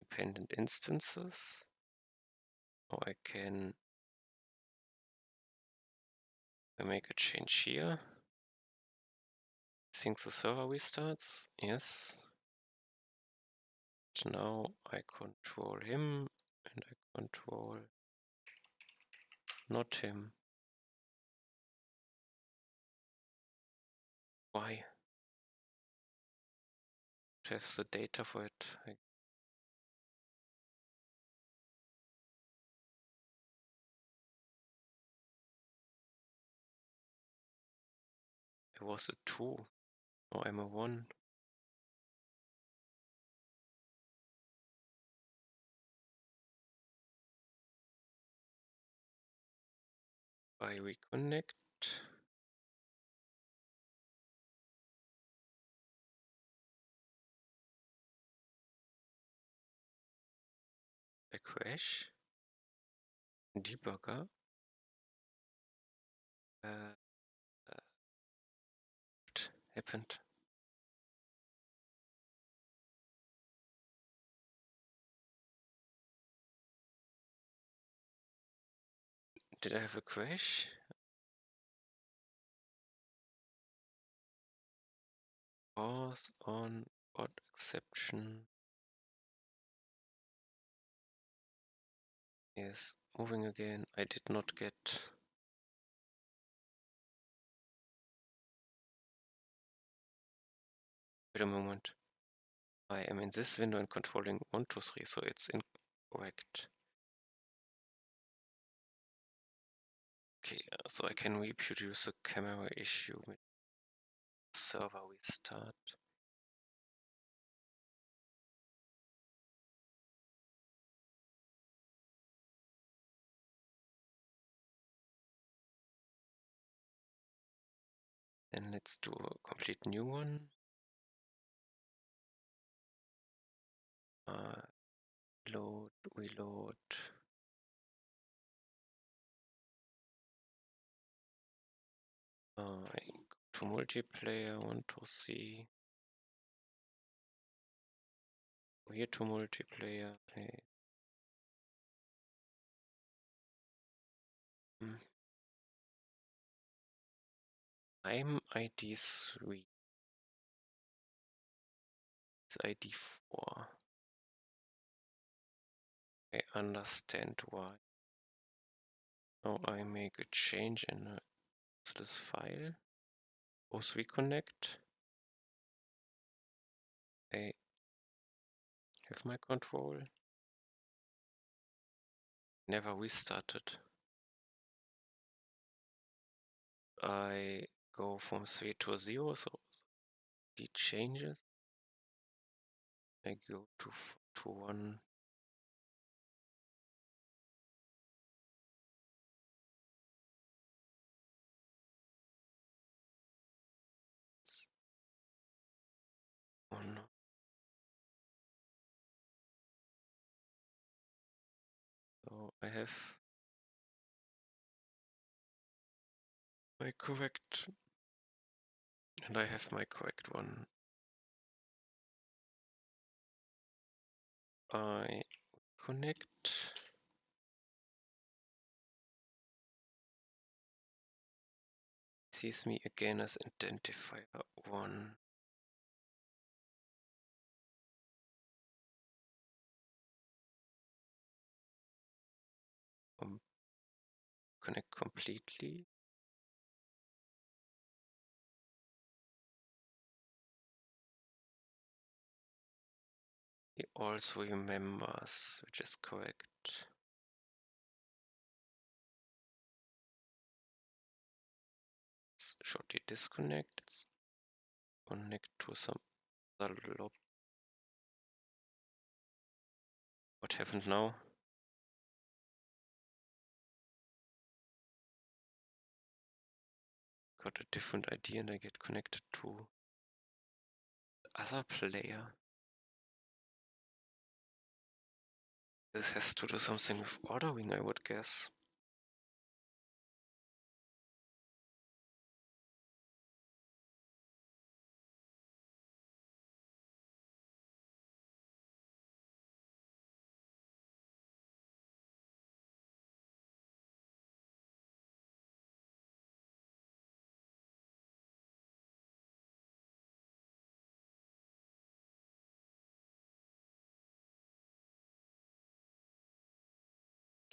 dependent instances. Now I can make a change here. I think the server restarts. Yes. Now I control him and I control not him. Why? To have the data for it. It was a 2. Now I'm a 1. I reconnect. A crash. Debugger. What happened? Did I have a crash? Pause on odd exception. Yes, moving again. I did not get. Wait a moment. I am in this window and controlling 1, 2, 3, so it's incorrect. Okay, so I can reproduce a camera issue with server restart. Then let's do a complete new one. Load, reload. I go to multiplayer, 1, 2, 3. Here to multiplayer. I'm ID 3. It's ID 4. I understand why. Now I make a change in this file. Both reconnect. I have my control. Never restarted. I go from 3 to 0, so the changes. I go to 1. Oh no. So I have my correct, and I have my correct one. I connect. Sees me again as identifier 1. Connect completely. He also remembers, which is correct. Let's shortly disconnect. Let's connect to some other lob. What happened now? Got a different ID and I get connected to the other player. This has to do something with ordering, I would guess.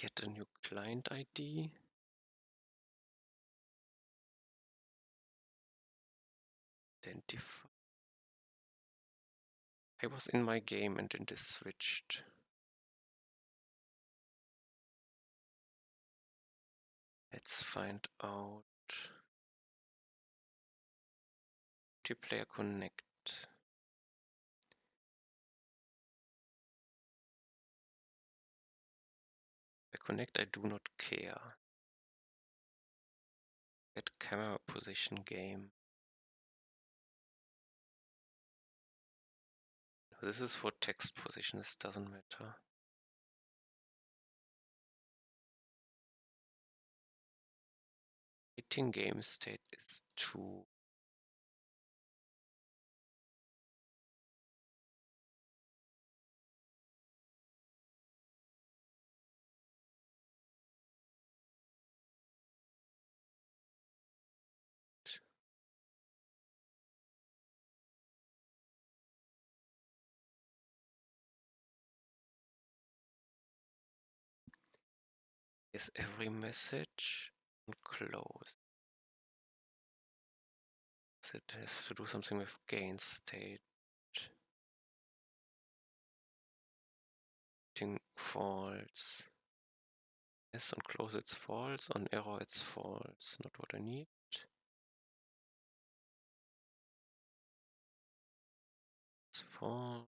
Get a new client ID. Identify. I was in my game and then this switched. Let's find out. multiplayer connect. By connect I do not care. Get camera position game. This is for text position, this doesn't matter. Waiting game state is 2. Is every message and close. It has to do something with gain state. False. Yes, on close it's false, on error it's false. Not what I need. It's false.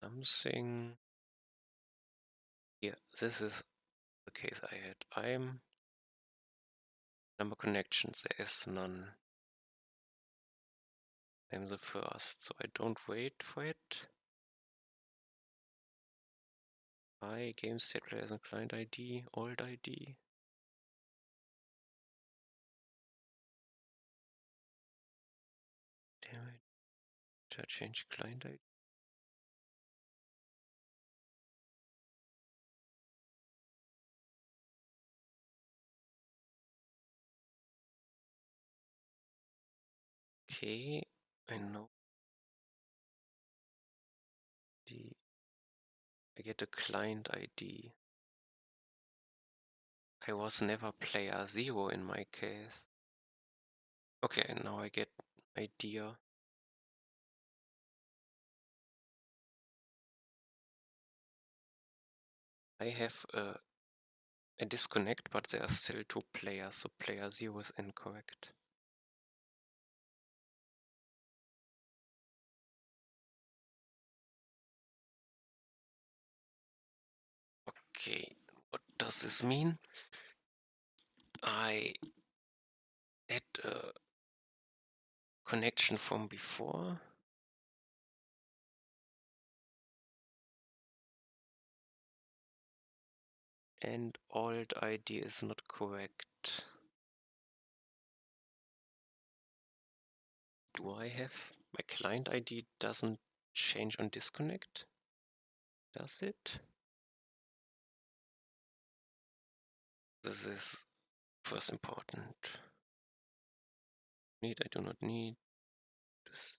Something. Yeah, this is the case I had. I'm number connections, there is none. I'm the first, so I don't wait for it. I game state players and client ID, old ID. Damn it. Should I change client ID? Okay, I know. I get a client ID. I was never player 0 in my case. Okay, now I get idea. I have a disconnect, but there are still 2 players, so player 0 is incorrect. Okay, what does this mean? I had a connection from before. And old ID is not correct. Do I have my client ID doesn't change on disconnect? Does it? This is first important. I do not need this.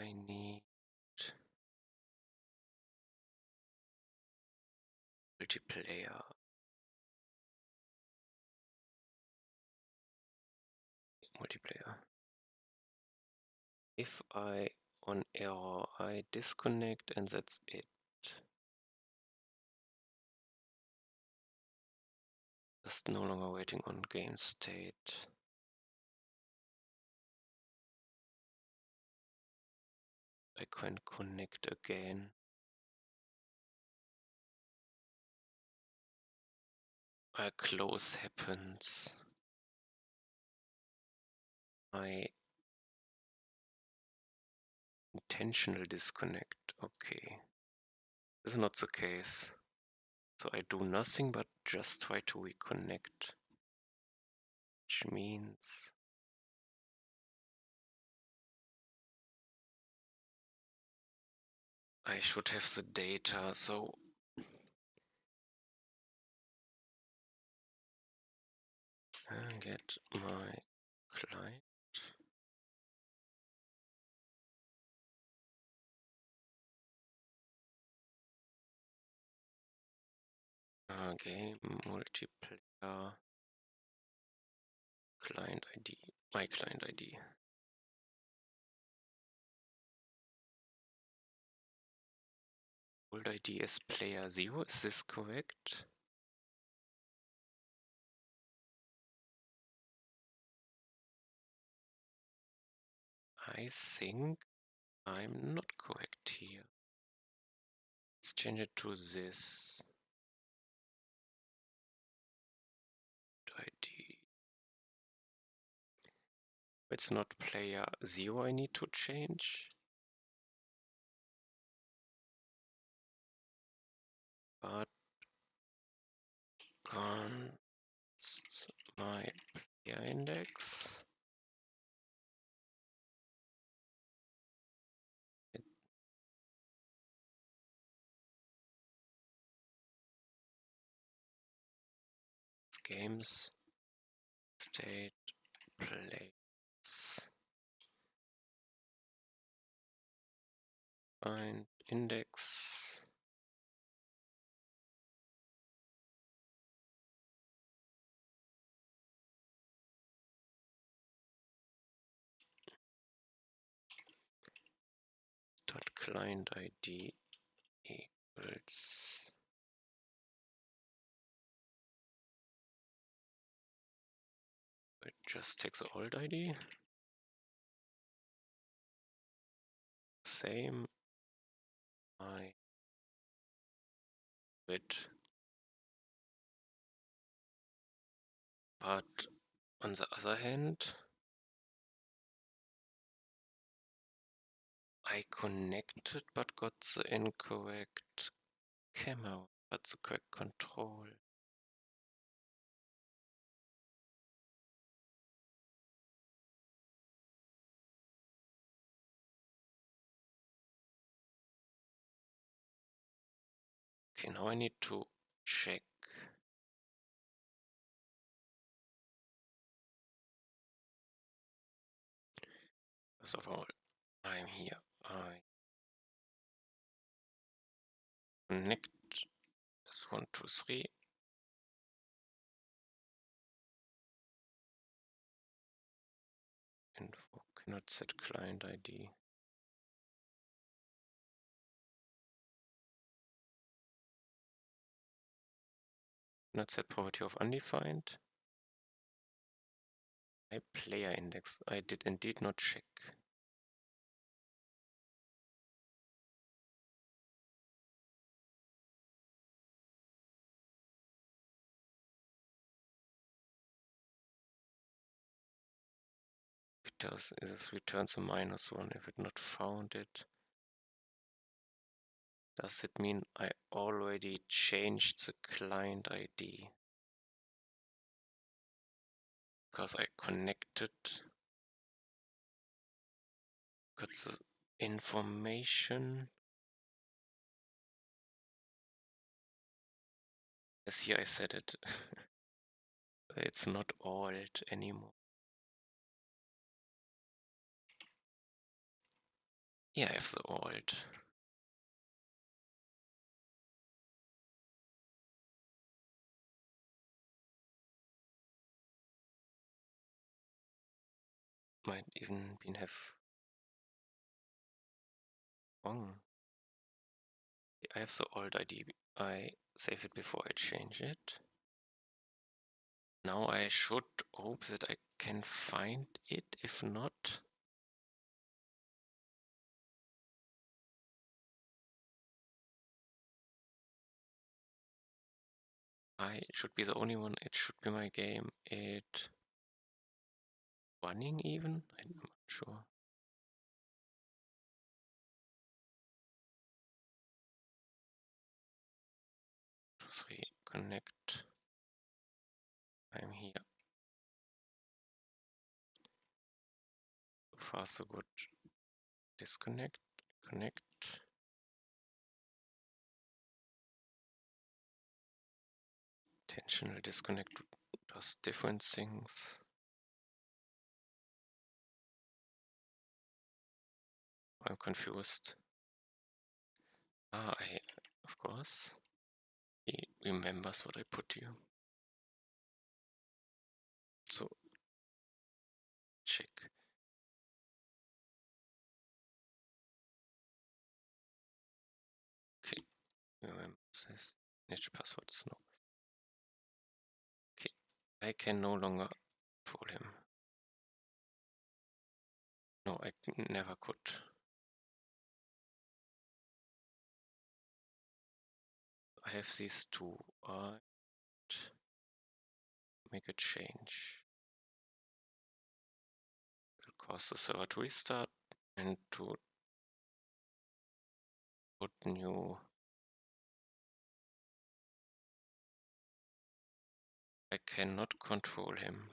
I need multiplayer. Multiplayer. If I on error, I disconnect and that's it. Just no longer waiting on game state. I can connect again. A close happens. I intentional disconnect. Okay. This is not the case. So I do nothing but just try to reconnect. Which means I should have the data, so I get my client. Game multiplayer client ID. my client ID. Old ID is player 0, is this correct? I think I'm not correct here. Let's change it to this. ID. It's not player 0 I need to change. But const my player index. Games state place find index dot client ID equals it just takes the old ID, same I bit, but on the other hand I connected but got the incorrect camera, but the correct control. Okay, now I need to check. First of all, I'm here. I connect this 1, 2, 3. Info cannot set client ID. Not set property of undefined. My player index. I did indeed not check. Because this returns a -1 if it not found it. Does it mean I already changed the client ID? Because I connected, got the information. Yes, here I said it. It's not alt anymore. Yeah, I have the alt. Might even been have wrong. I have the alt ID. I save it before I change it. Now I should hope that I can find it. If not, I should be the only one. It should be my game. It running even? I'm not sure. Two, three, connect. I'm here. So far so good. Disconnect, connect. Intentional disconnect does different things. I'm confused. Of course. He remembers what I put here. So check. Okay, remember this. Manage passwords, no. Okay, I can no longer control him. No, I never could. I have these two. Make a change. It'll cause the server to restart and to put new. I cannot control him.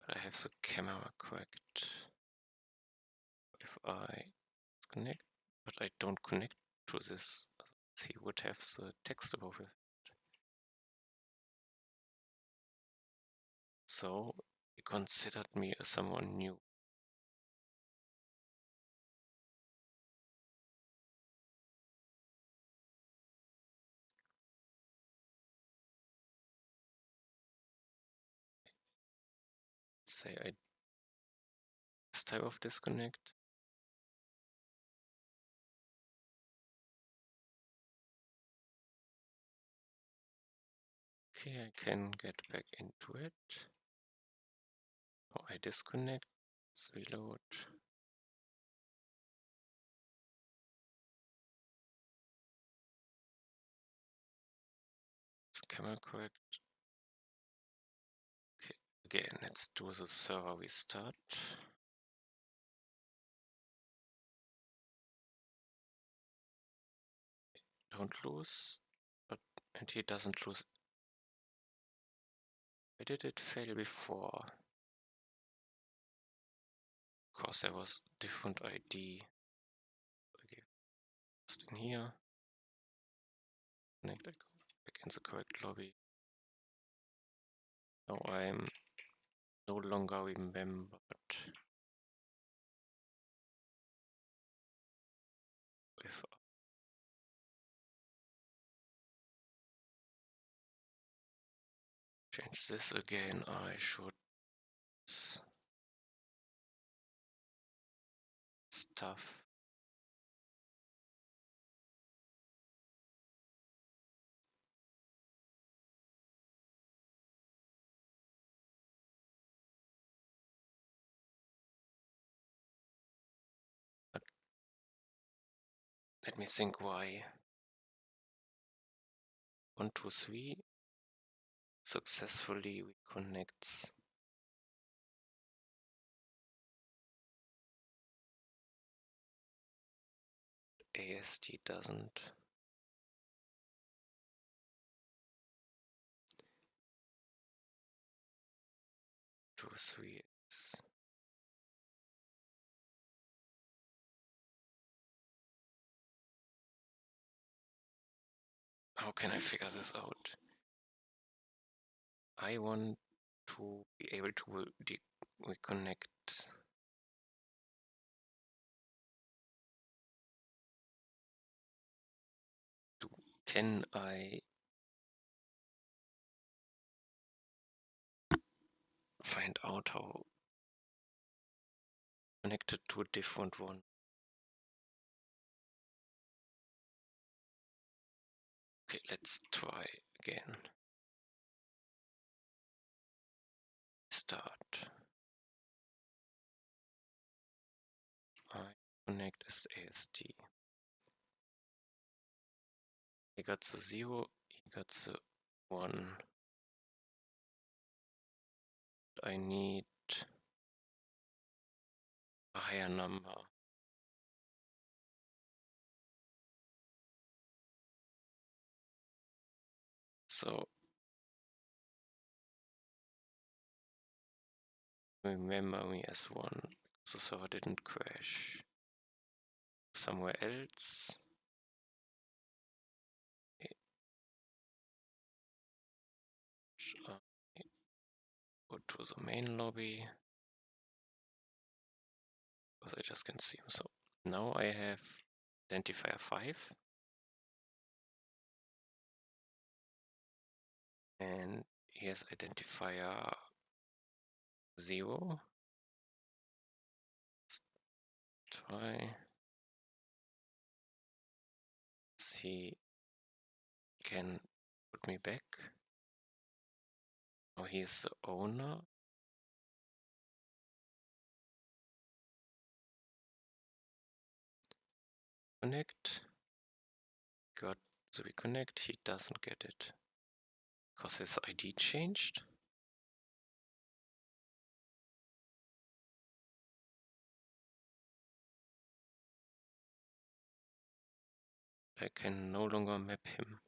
But I have the camera correct. If I connect, but I don't connect to this, he would have the text above it. So he considered me as someone new. Say I this type of disconnect. Okay, I can get back into it. Oh, I disconnect. Let's reload. Is camera correct? Okay, again, let's do the server restart. Don't lose, and he doesn't lose. Why did it fail before? Because there was different ID. Okay, just in here. Connect, I go back in the correct lobby. Now I'm no longer remembered. If I change this again, I should stuff. But let me think why. 1, 2, 3 successfully reconnects. ASD doesn't. 2, 3 is. How can I figure this out? I want to be able to reconnect. Can I find out how connected to a different one? Okay, let's try again. Start. I connect as ASD. He got the 0, he got the 1. I need a higher number. So remember me as 1 because the server didn't crash. Somewhere else. Go to the main lobby because I just can see him. So now I have identifier 5. And here's identifier 0. Let's try. He can put me back. Now he's the owner. Connect. Got the reconnect. He doesn't get it because his ID changed. I can no longer map him.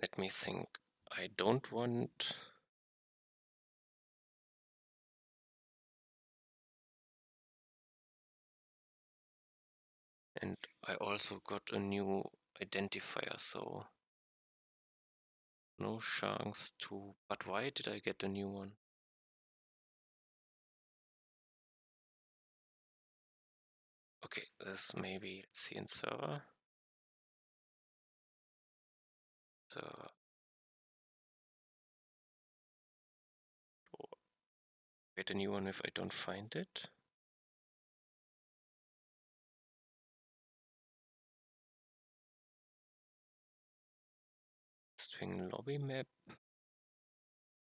Let me think. I don't want. And I also got a new identifier, so no chance to. But why did I get a new one? Okay, this maybe, let's see in server. So get a new one if I don't find it. String lobby map,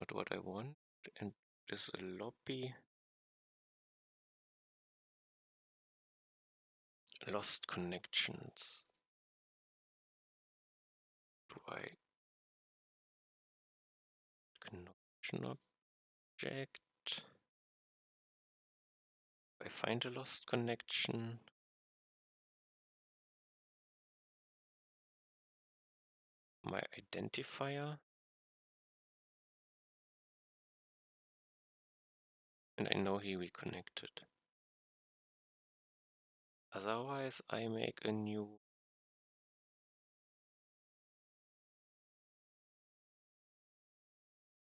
not what I want, and this a lobby. Lost connections. Do I connection object? I find a lost connection. My identifier. And I know he reconnected. Otherwise, I make a new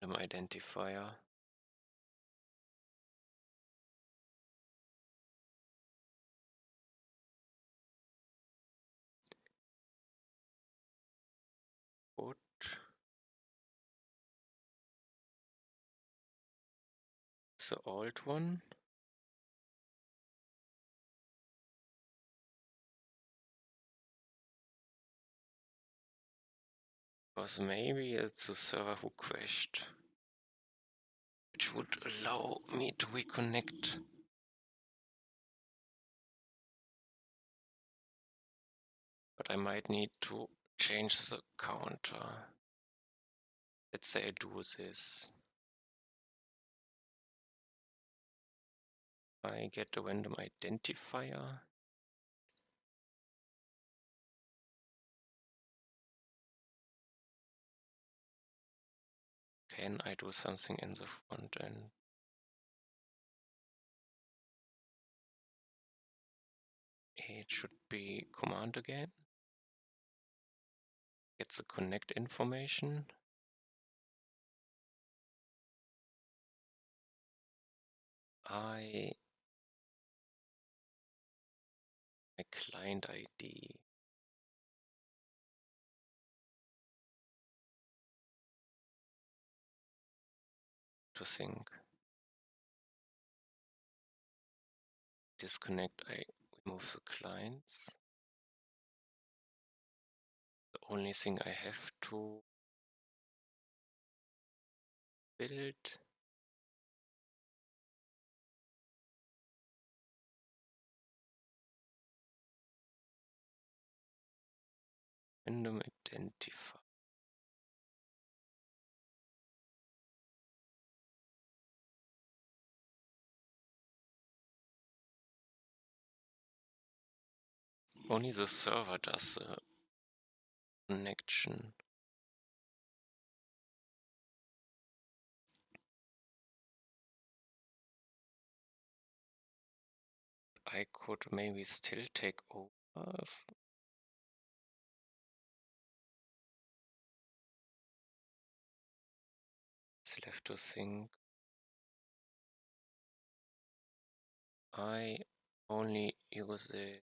identifier. Good. The old one. Because maybe it's a server who crashed, which would allow me to reconnect. But I might need to change the counter. Let's say I do this. I get a random identifier. Can I do something in the front end? It should be command again. Get the connect information. My client ID. To think. Disconnect, I remove the clients. The only thing I have to build random identifier. Only the server does the connection. I could maybe still take over. to think. I only use it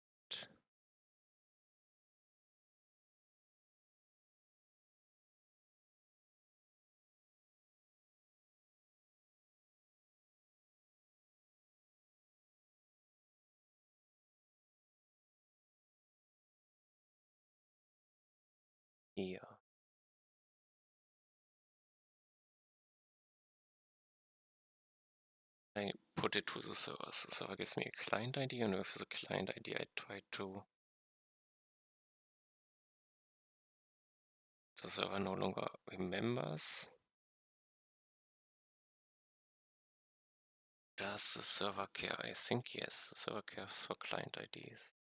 here. I put it to the server. So the server gives me a client ID, and with the client ID, I try to. The server no longer remembers. Does the server care? I think yes, the server cares for client IDs.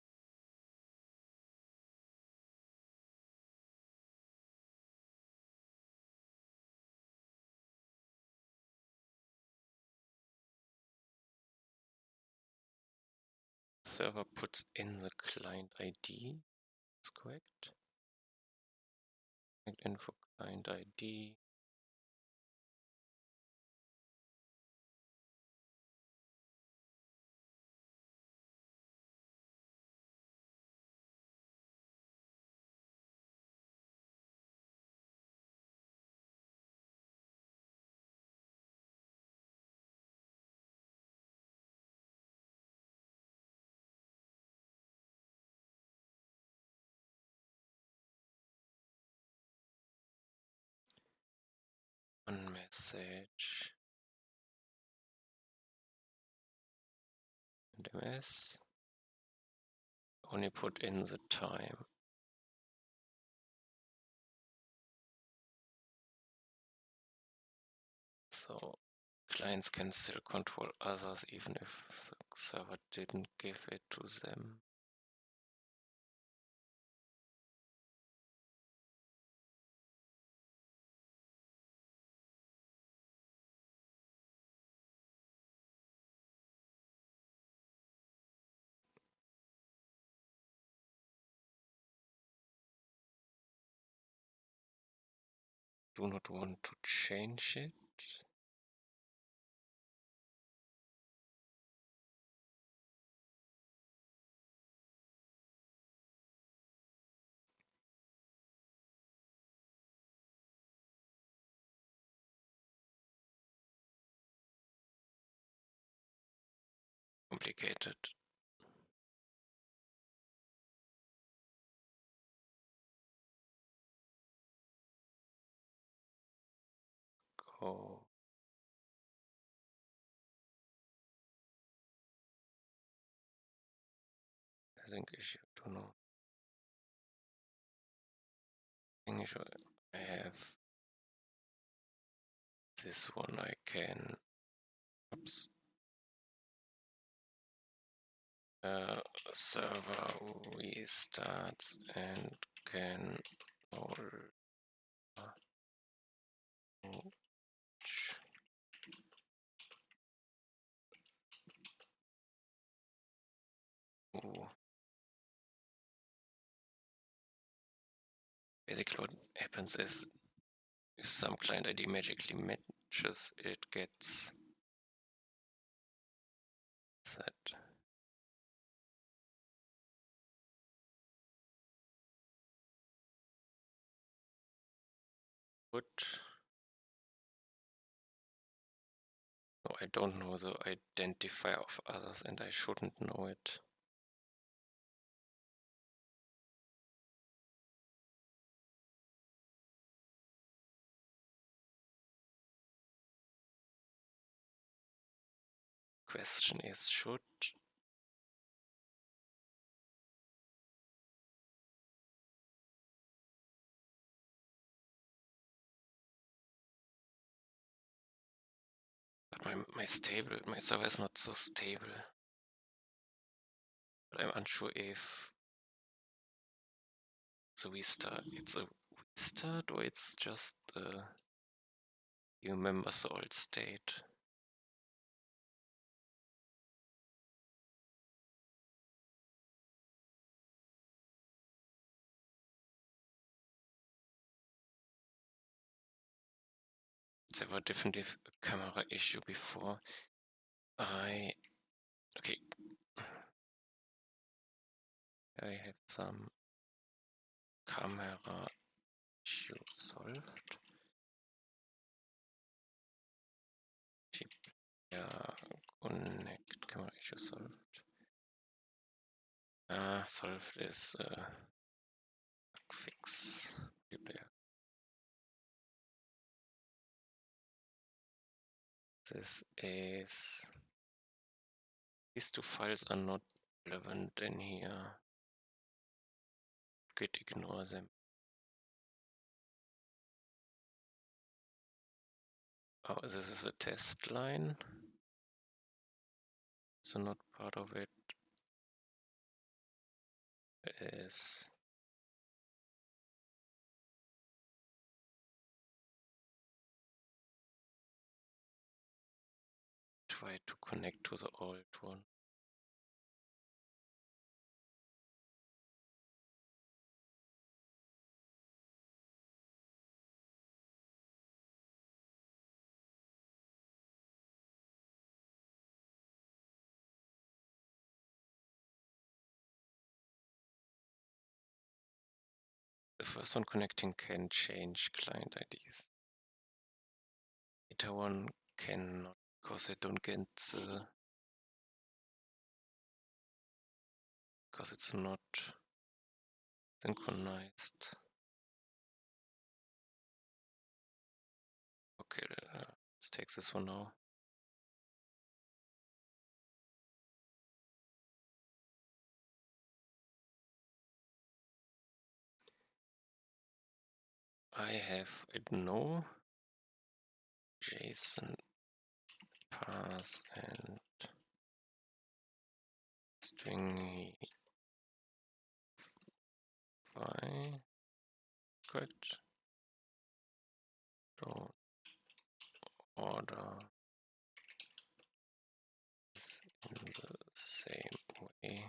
Server puts in the client ID. That's correct. Info client ID. One message. And MS. Only put in the time. So clients can still control others even if the server didn't give it to them. Do not want to change it. Complicated. Go. I think issue, don't know. Issue, I have this one I can, oops. Server restarts and can all basically what happens is if some client ID magically matches, it gets set. Put. No, I don't know the identifier of others and I shouldn't know it. Question is, should but my server is not so stable. But I'm unsure if it's a restart or it's just you remember the old state. there were definitely a camera issue before. Okay. I have some camera issue solved. Chip, yeah, connect camera issue solved. Solved is bug fix. This is, these two files are not relevant in here. Git ignore them. Oh, this is a test line. So not part of it is try to connect to the old one. The first one connecting can change client IDs. Later one cannot because I don't get the, because it's not synchronized. Okay, let's take this one now. I have no JSON pass and string fine. Good. Don't order this in the same way.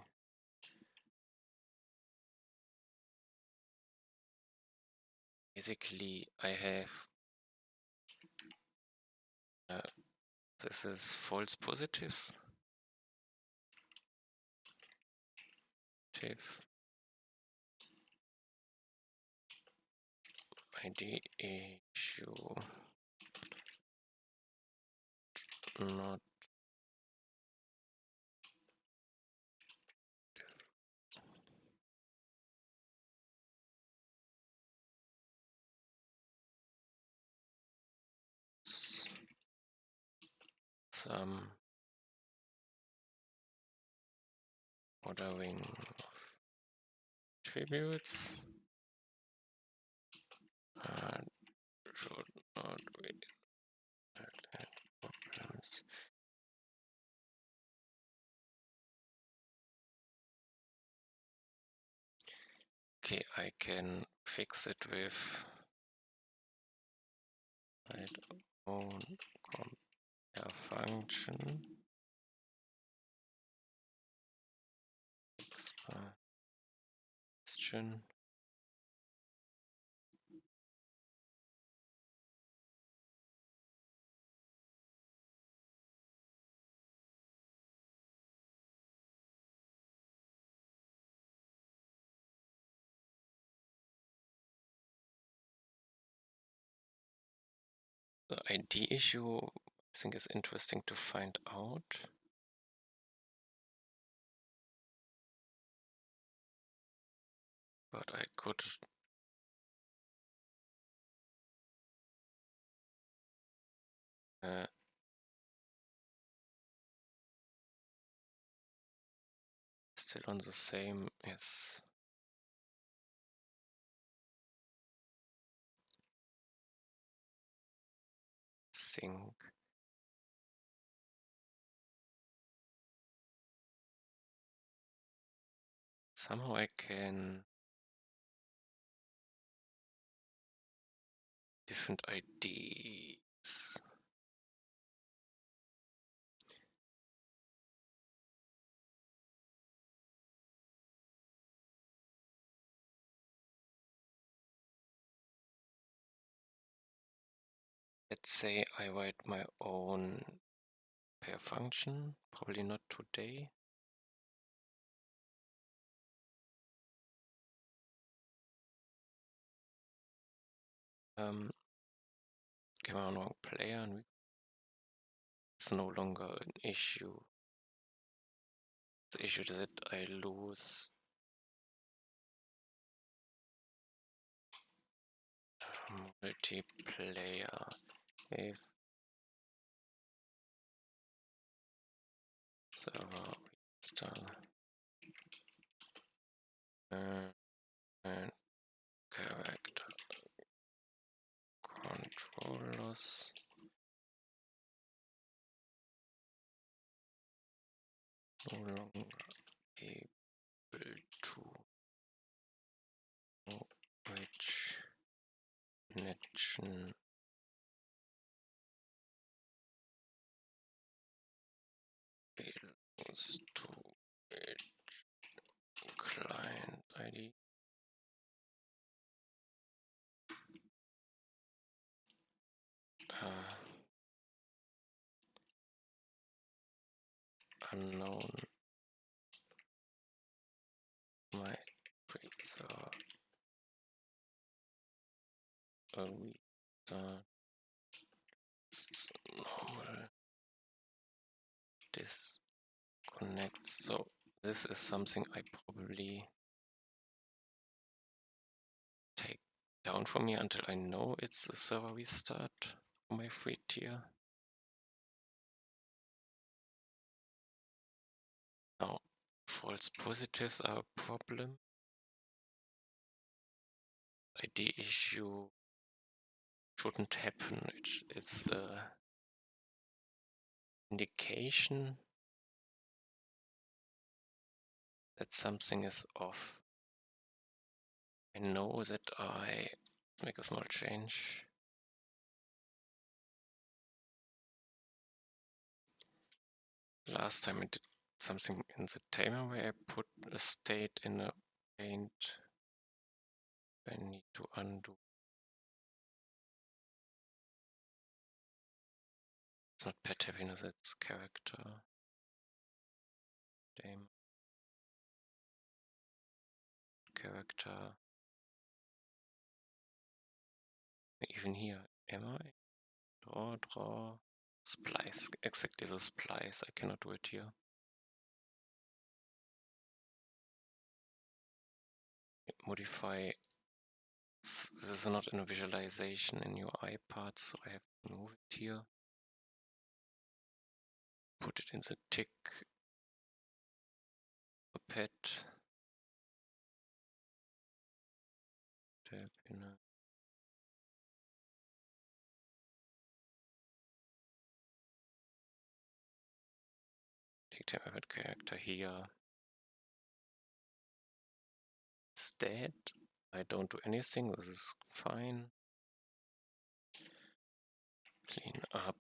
Basically, I have this is false positives. ID issue not some ordering of attributes should not wait problems. Okay, I can fix it with own compare function. Question. The ID issue, I think, is interesting to find out. But I could still on the same, yes. Sync. Somehow I can different IDs. Let's say I write my own pair function, probably not today. Give a wrong player, and it's no longer an issue. The issue is that I lose multiplayer if server restart and character controllers no longer able to know which connection belongs to which client ID. Unknown my freezer restart normal disconnect. So this is something I probably take down for me until I know it's a server restart for my free tier. Now, false positives are a problem. ID issue shouldn't happen. It's a indication that something is off. I know that I make a small change. Last time I did something in the timer where I put a state in a paint. I need to undo. It's not pet happiness, it's character. Damn. Character. Even here, am I? Draw. Splice. Exactly the splice. I cannot do it here. Modify. This is not in a visualization in UI part, so I have to move it here. Put it in the tick. A pet. Take time of character here. It's dead. I don't do anything. This is fine. Clean up.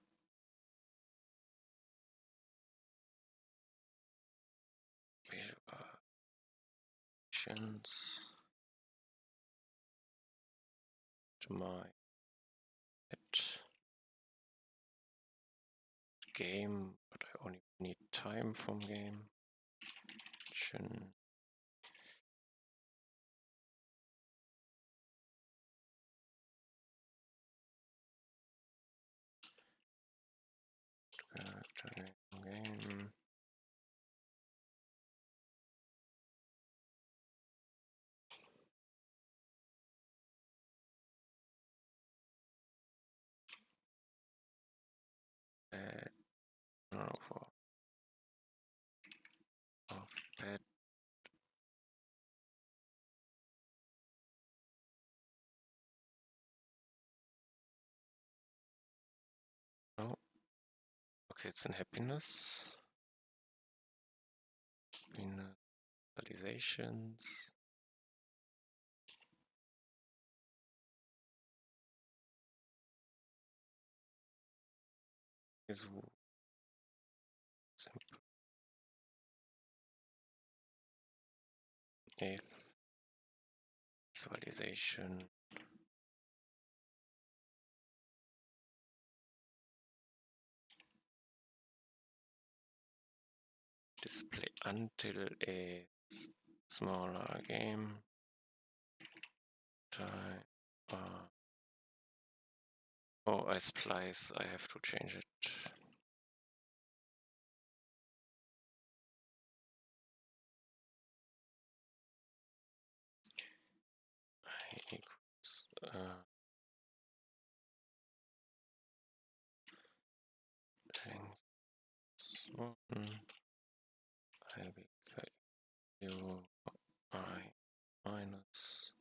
Visualizations. To my game, but I only need time from game. Game. No, for of pet. No. Okay, it's in happiness. Visualizations. Is simple. If visualization display until a smaller game time. Oh, I splice, I have to change it. I equals length 1 I become u I minus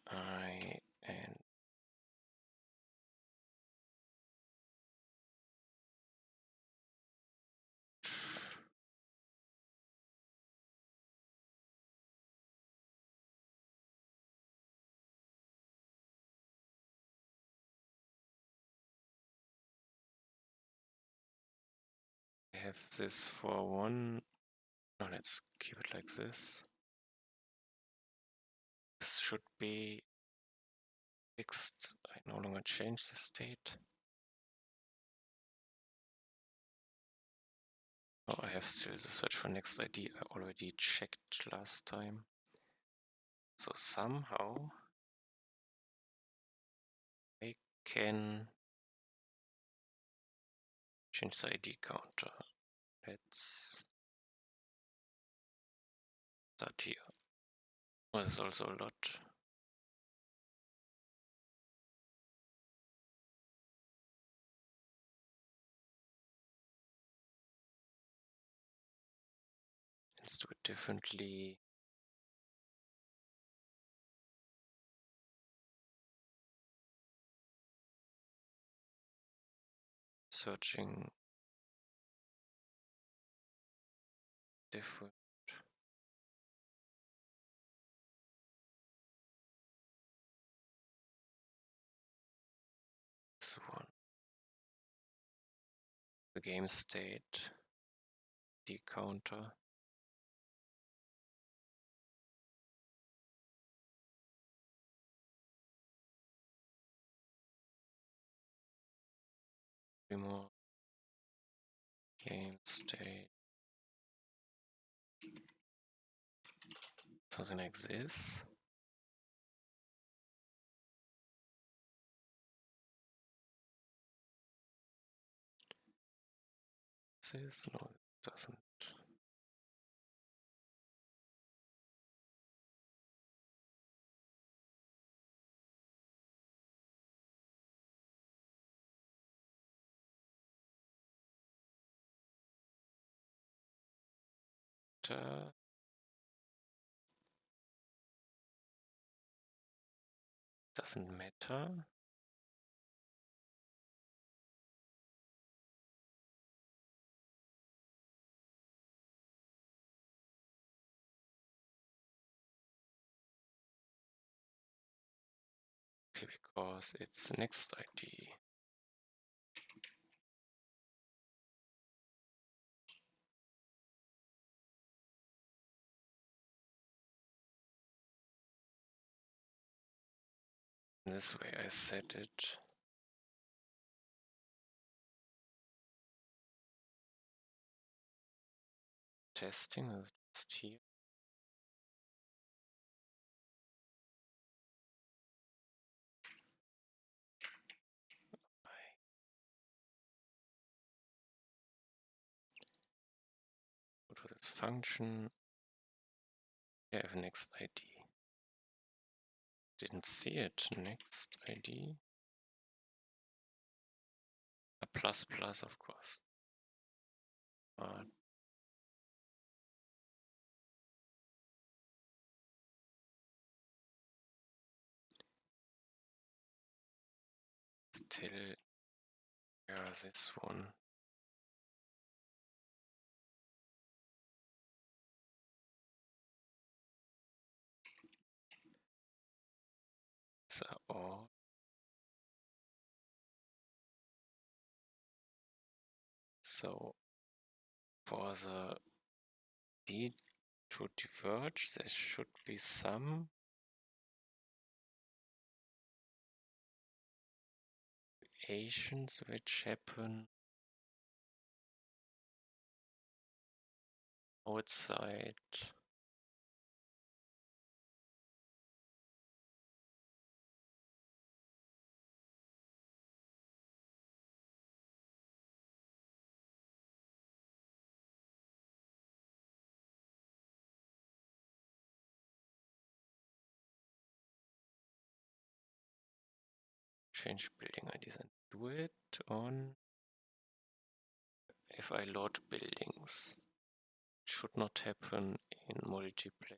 I and I have this for one. No, let's keep it like this. This should be fixed. I no longer change the state. Oh, I have still the search for next ID. I already checked last time. So somehow I can change the ID counter. Let's start here. Oh, there's also a lot. Let's do it differently. Searching different. This one. The game state. D counter. More game state. Something like this. This? No, it doesn't. Doesn't matter. Okay, because it's next ID. This way I set it. Testing is just here. Go to this function. I have next ID. Didn't see it. Next ID. A plus plus, of course. But still, yeah, this one. So all. So for the D to diverge. There should be some variations which happen outside. Change building IDs and do it on if I load buildings. It should not happen in multiplayer.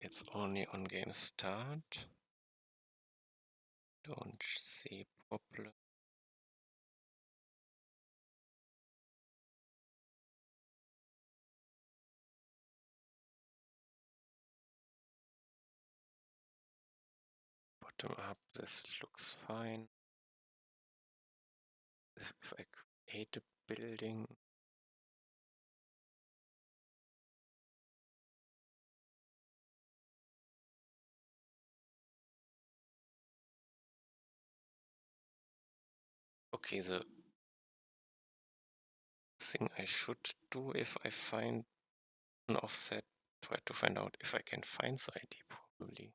It's only on game start. Don't see problem. Bottom up, this looks fine. If I create a building, okay, the thing I should do if I find an offset, try to find out if I can find the ID probably.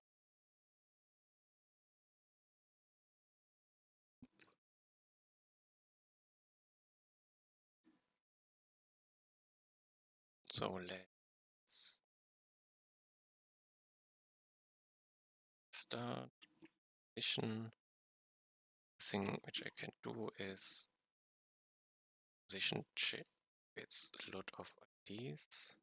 So let's start position. Thing which I can do is position check. It's a lot of IDs.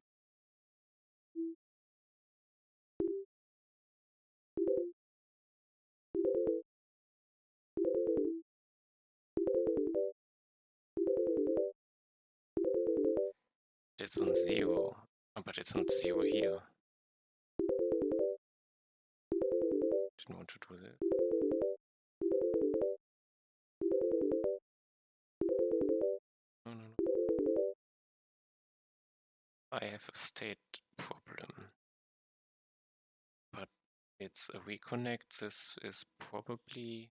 It's on 0, but it's not 0 here. Didn't want to do this. No, no, no. I have a state problem, but it's a reconnect. This is probably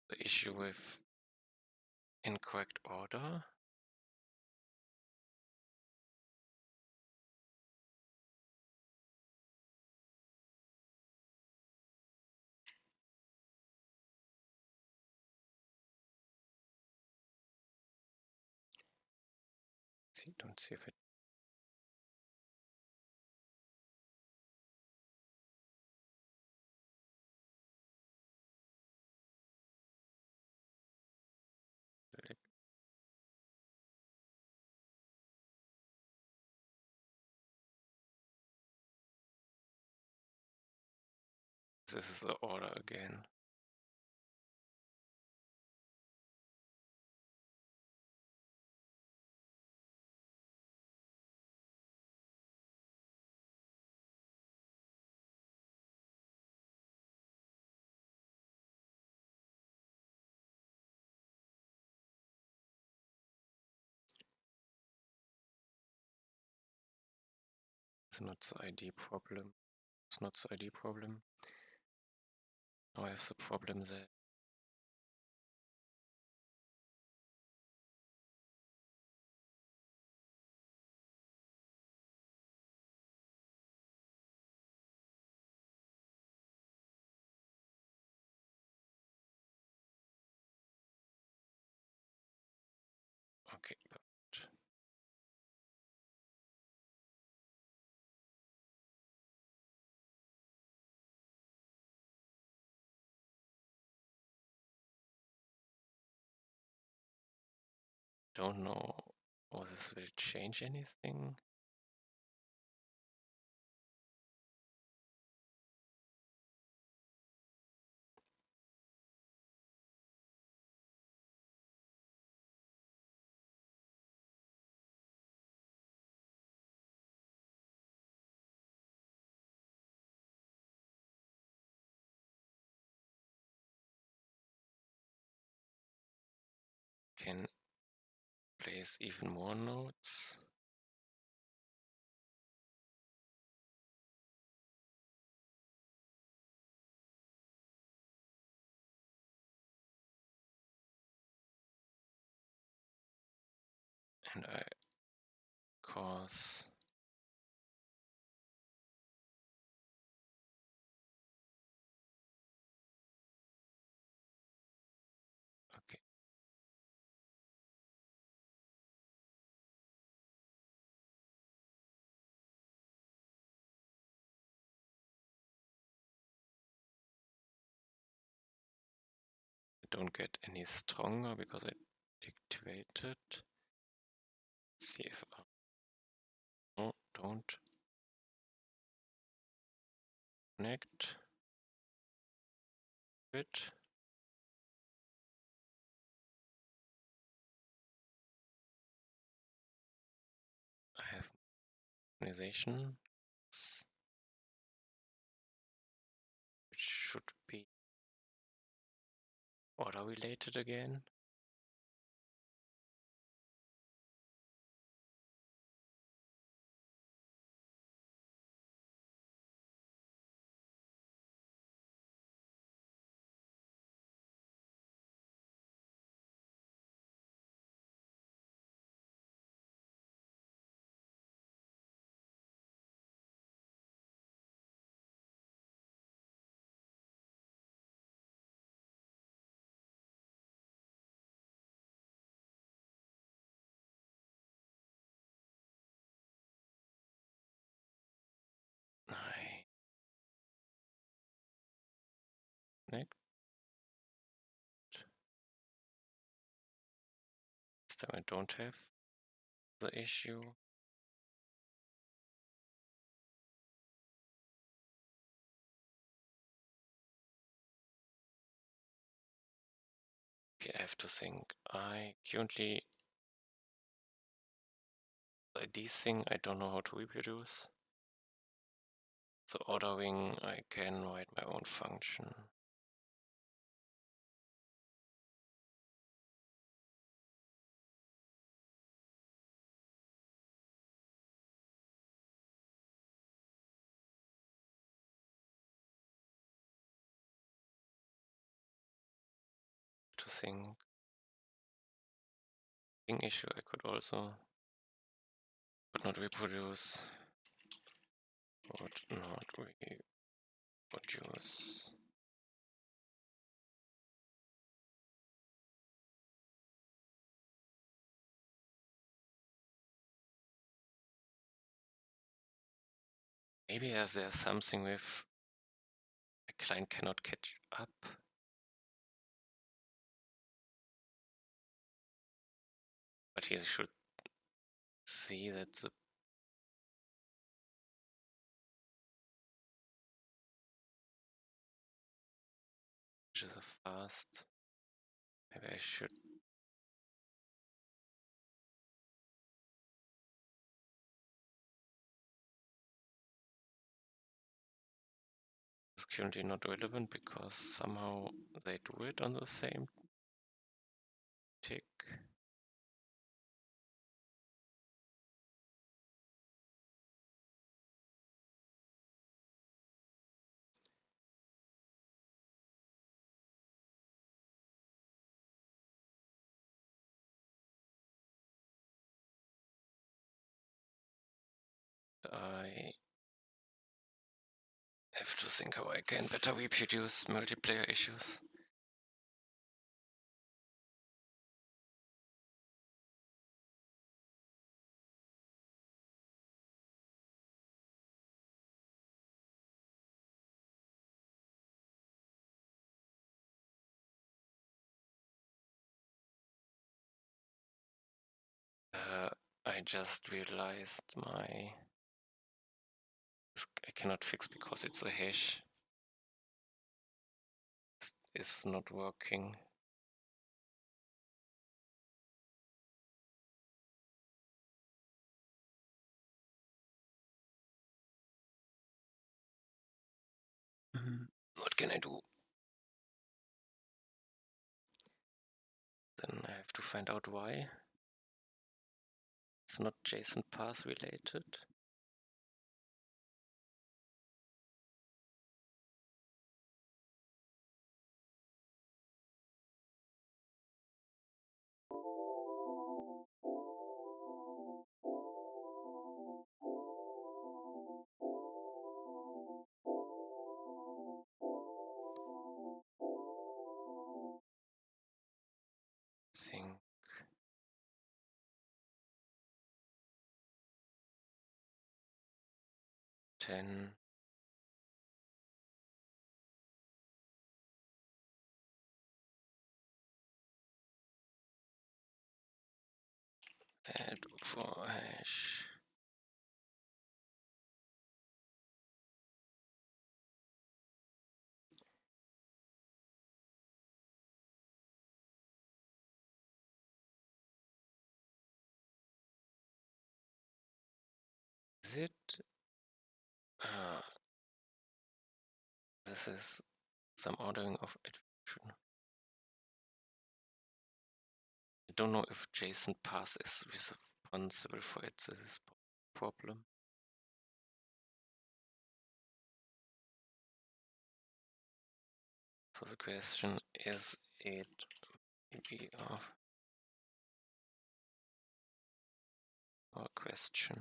the issue with incorrect order. See, don't see if it. This is the order again. It's not the ID problem. It's not the ID problem. Now I have the problem that okay, but don't know how this will change anything. can place even more nodes. And I cause okay. I don't get any stronger because I deactivated. Let's see if no, don't connect it. I have organization, which should be order related again. I connect. This time I don't have the issue. Okay, I have to think. I currently these thing I don't know how to reproduce. So ordering I can write my own function. To think issue I could also but not reproduce. Would not reproduce. Maybe as there's something with a client cannot catch up. But he should see that the pages are fast. Maybe I should it's currently not relevant because somehow they do it on the same tick. I have to think how I can better reproduce multiplayer issues. I just realized I cannot fix because it's a hash. It's not working. What can I do? Then I have to find out why. It's not JSON path related. Sync 10. Add for hash. Is it? This is some ordering of attribution. I don't know if JSON path is responsible for it. This is problem. So the question is it maybe of or question.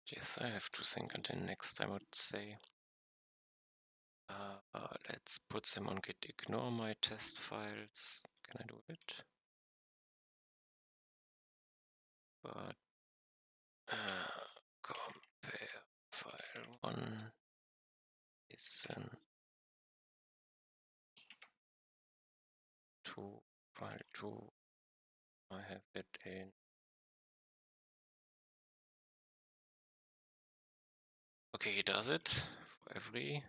Yes, I have to think until next time, I would say. Let's put them on git ignore my test files. Can I do it? But compare file 1 listen to file 2. I have it in. Okay, he does it for every.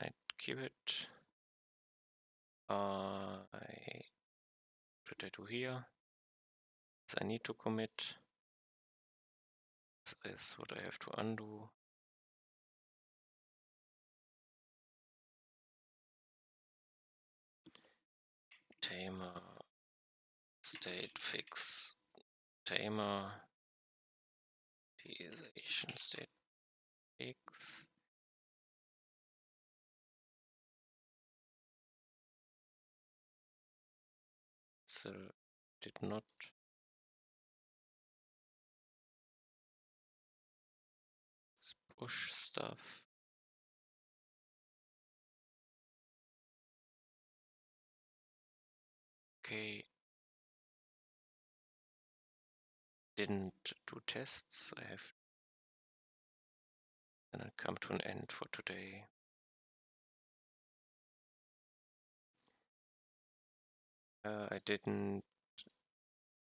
I keep it. What did I do here? I need to commit. This is what I have to undo. Tamer state fix tamer deization state fix. So did not. Let's push stuff. Okay. Didn't do tests. I have. And I come to an end for today. I didn't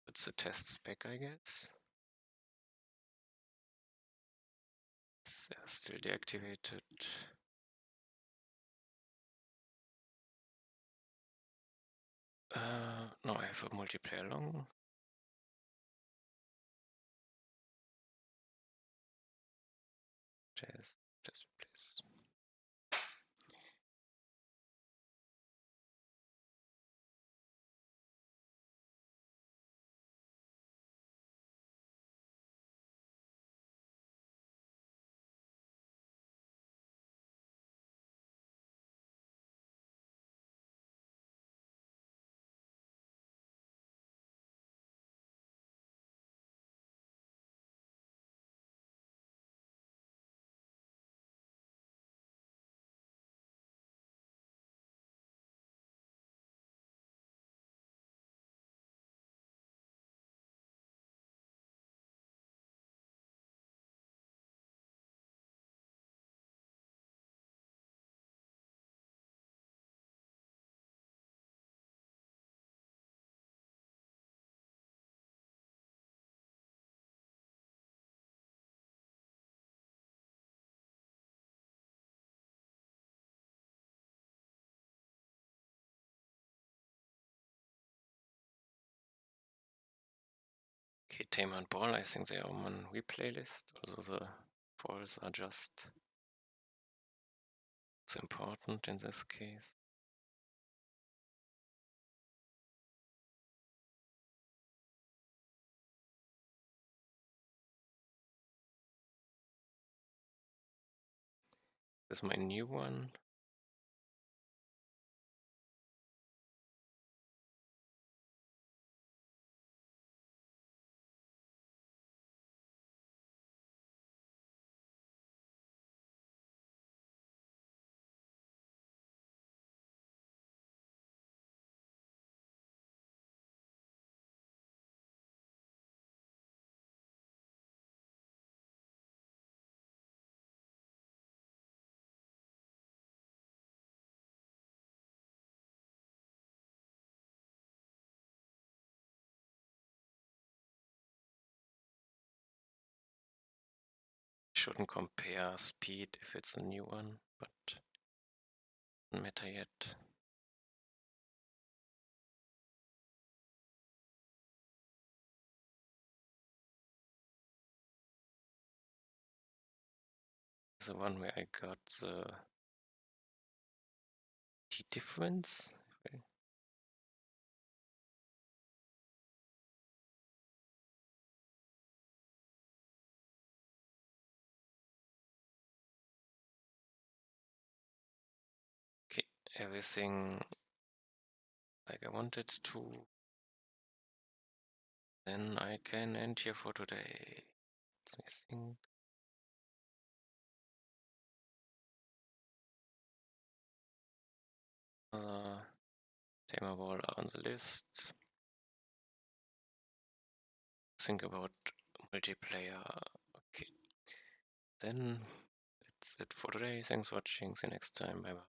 put the tests back, I guess. It's still deactivated. No, I have a multiplayer long. Test replace. Okay, Tame and Ball, I think they are on one replay list, although the balls are just as important in this case. This is my new one. Shouldn't compare speed if it's a new one, but doesn't matter yet. The one where I got the T difference. Okay, everything like I wanted to. Then I can end here for today. Let me think. Tamer Ball are on the list. Think about multiplayer. Okay. Then that's it for today. Thanks for watching. See you next time. Bye bye.